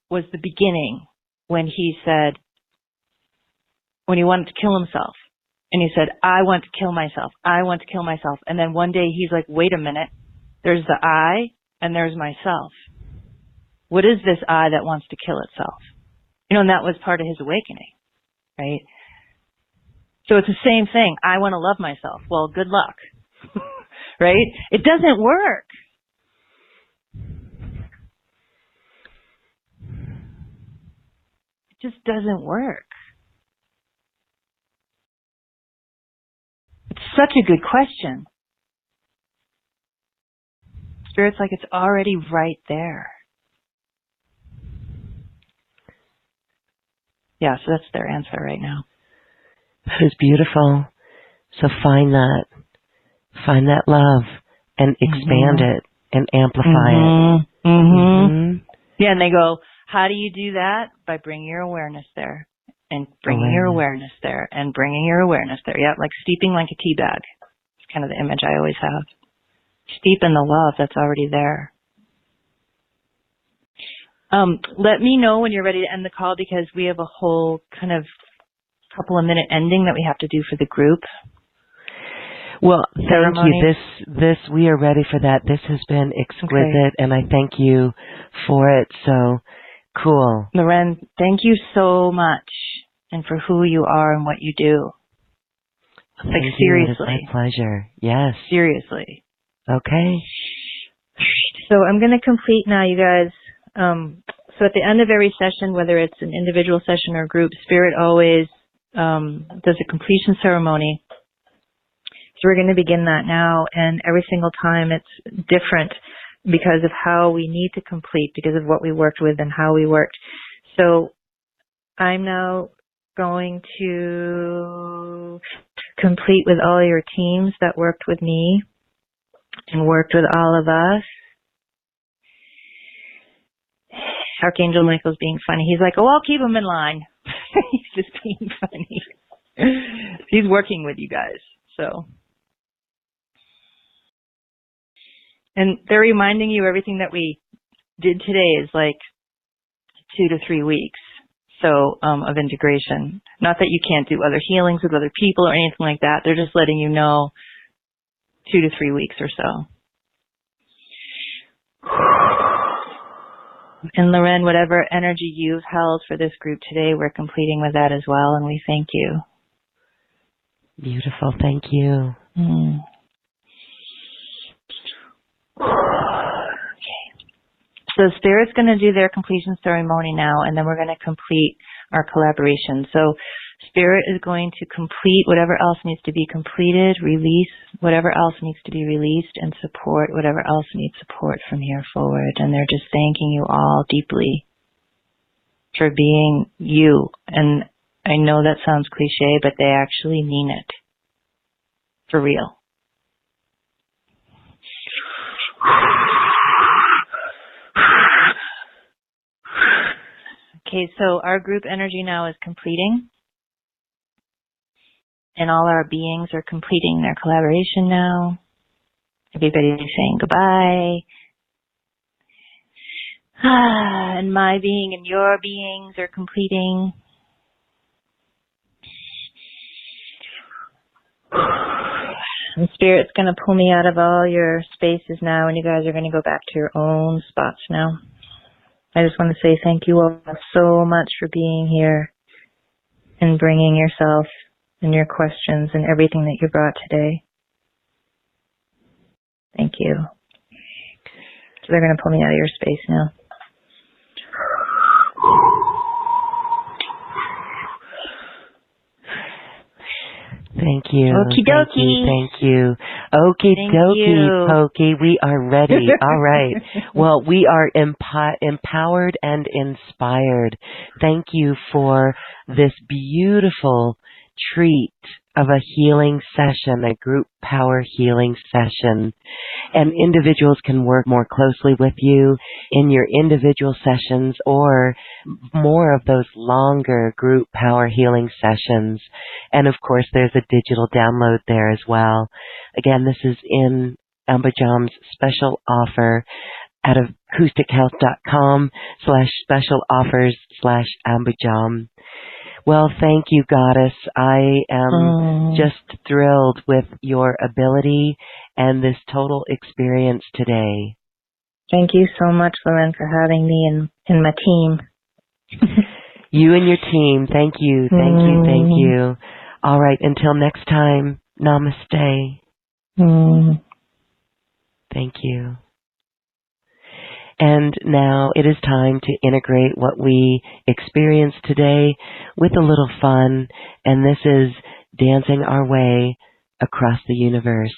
was the beginning when he said, when he wanted to kill himself. And he said, I want to kill myself. I want to kill myself. And then one day he's like, wait a minute. There's the I and there's myself. What is this I that wants to kill itself? And that was part of his awakening, right? So it's the same thing. I want to love myself. Well, good luck, right? It doesn't work. It just doesn't work. It's such a good question. Spirit's like, it's already right there. Yeah, so that's their answer right now. That is beautiful. So find that love and expand it and amplify it. Yeah, and they go, how do you do that? By bringing your awareness there. And bringing your awareness there, and bringing your awareness there. Yeah, like steeping like a tea bag. It's kind of the image I always have. Steep in the love that's already there. Let me know when you're ready to end the call because we have a whole kind of couple of minute ending that we have to do for the group. Well, thank you. This we are ready for that. This has been exquisite, and I thank you for it. So cool. Loren, thank you so much. And for who you are and what you do. Like, seriously. It's my pleasure. Yes. Seriously. Okay. So I'm going to complete now, you guys. So at the end of every session, whether it's an individual session or group, Spirit always does a completion ceremony. So we're going to begin that now. And every single time it's different because of how we need to complete, because of what we worked with and how we worked. So I'm now going to complete with all your teams that worked with me and worked with all of us. Archangel Michael's being funny. He's like, oh, I'll keep him in line. He's just being funny. He's working with you guys. So And they're reminding you everything that we did today is like 2 to 3 weeks. So, of integration. Not that you can't do other healings with other people or anything like that. They're just letting you know 2 to 3 weeks or so. And Loren, whatever energy you've held for this group today, we're completing with that as well, and we thank you. Beautiful. Thank you. Okay. So Spirit's going to do their completion ceremony now, and then we're going to complete our collaboration. So Spirit is going to complete whatever else needs to be completed, release whatever else needs to be released, and support whatever else needs support from here forward. And they're just thanking you all deeply for being you. And I know that sounds cliche, but they actually mean it. For real. Okay, so our group energy now is completing. And all our beings are completing their collaboration now. Everybody's saying goodbye. And my being and your beings are completing. And Spirit's going to pull me out of all your spaces now, and you guys are going to go back to your own spots now. I just want to say thank you all so much for being here and bringing yourself and your questions and everything that you brought today. Thank you. So they're going to pull me out of your space now. Thank you. Okie dokie. Thank you. Okie dokie, Pokey. We are ready. All right. Well, we are empowered and inspired. Thank you for this beautiful treat of a healing session, a group power healing session. And individuals can work more closely with you in your individual sessions or more of those longer group power healing sessions. And of course, there's a digital download there as well. Again, this is in Ambujam's special offer at acoustichealth.com/special offers/Ambujam. Well, thank you, Goddess. I am just thrilled with your ability and this total experience today. Thank you so much, Loren, for having me in my team. You and your team. Thank you. Thank you. Thank you. All right. Until next time, namaste. Thank you. And now it is time to integrate what we experienced today with a little fun, and this is dancing our way across the universe.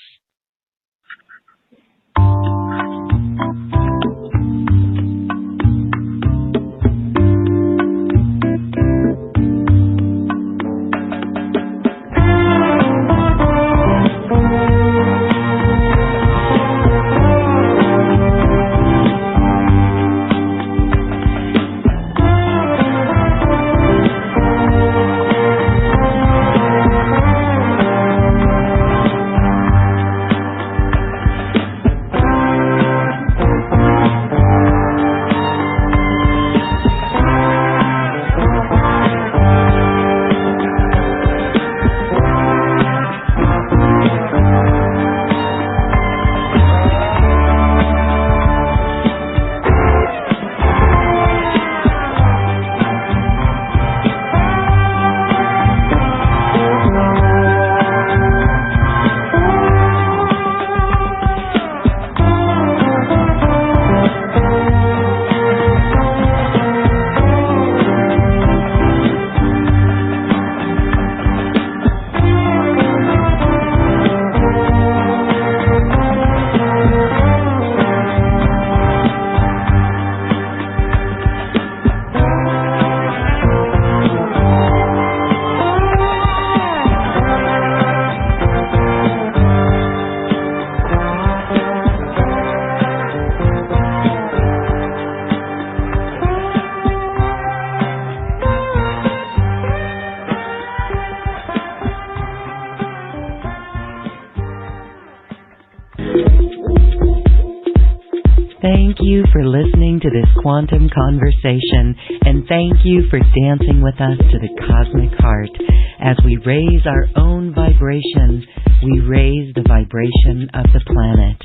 you for listening to this quantum conversation, and thank you for dancing with us to the cosmic heart. As we raise our own vibration, we raise the vibration of the planet.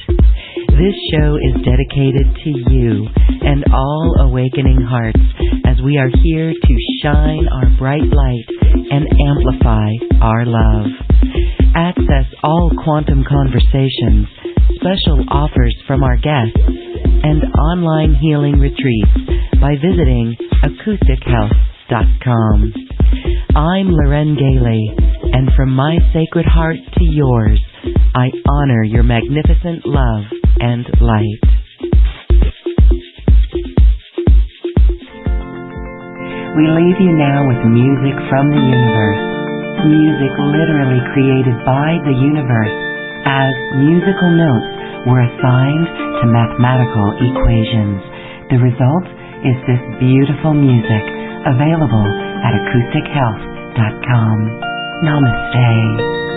This show is dedicated to you and all awakening hearts, as we are here to shine our bright light and amplify our love. Access all quantum conversations, special offers from our guests, and online healing retreats by visiting acoustichealth.com. I'm Loren Gailey, and from my sacred heart to yours, I honor your magnificent love and light. We leave you now with music from the universe. Music literally created by the universe, as musical notes were assigned to mathematical equations. The result is this beautiful music, available at acoustichealth.com. Namaste.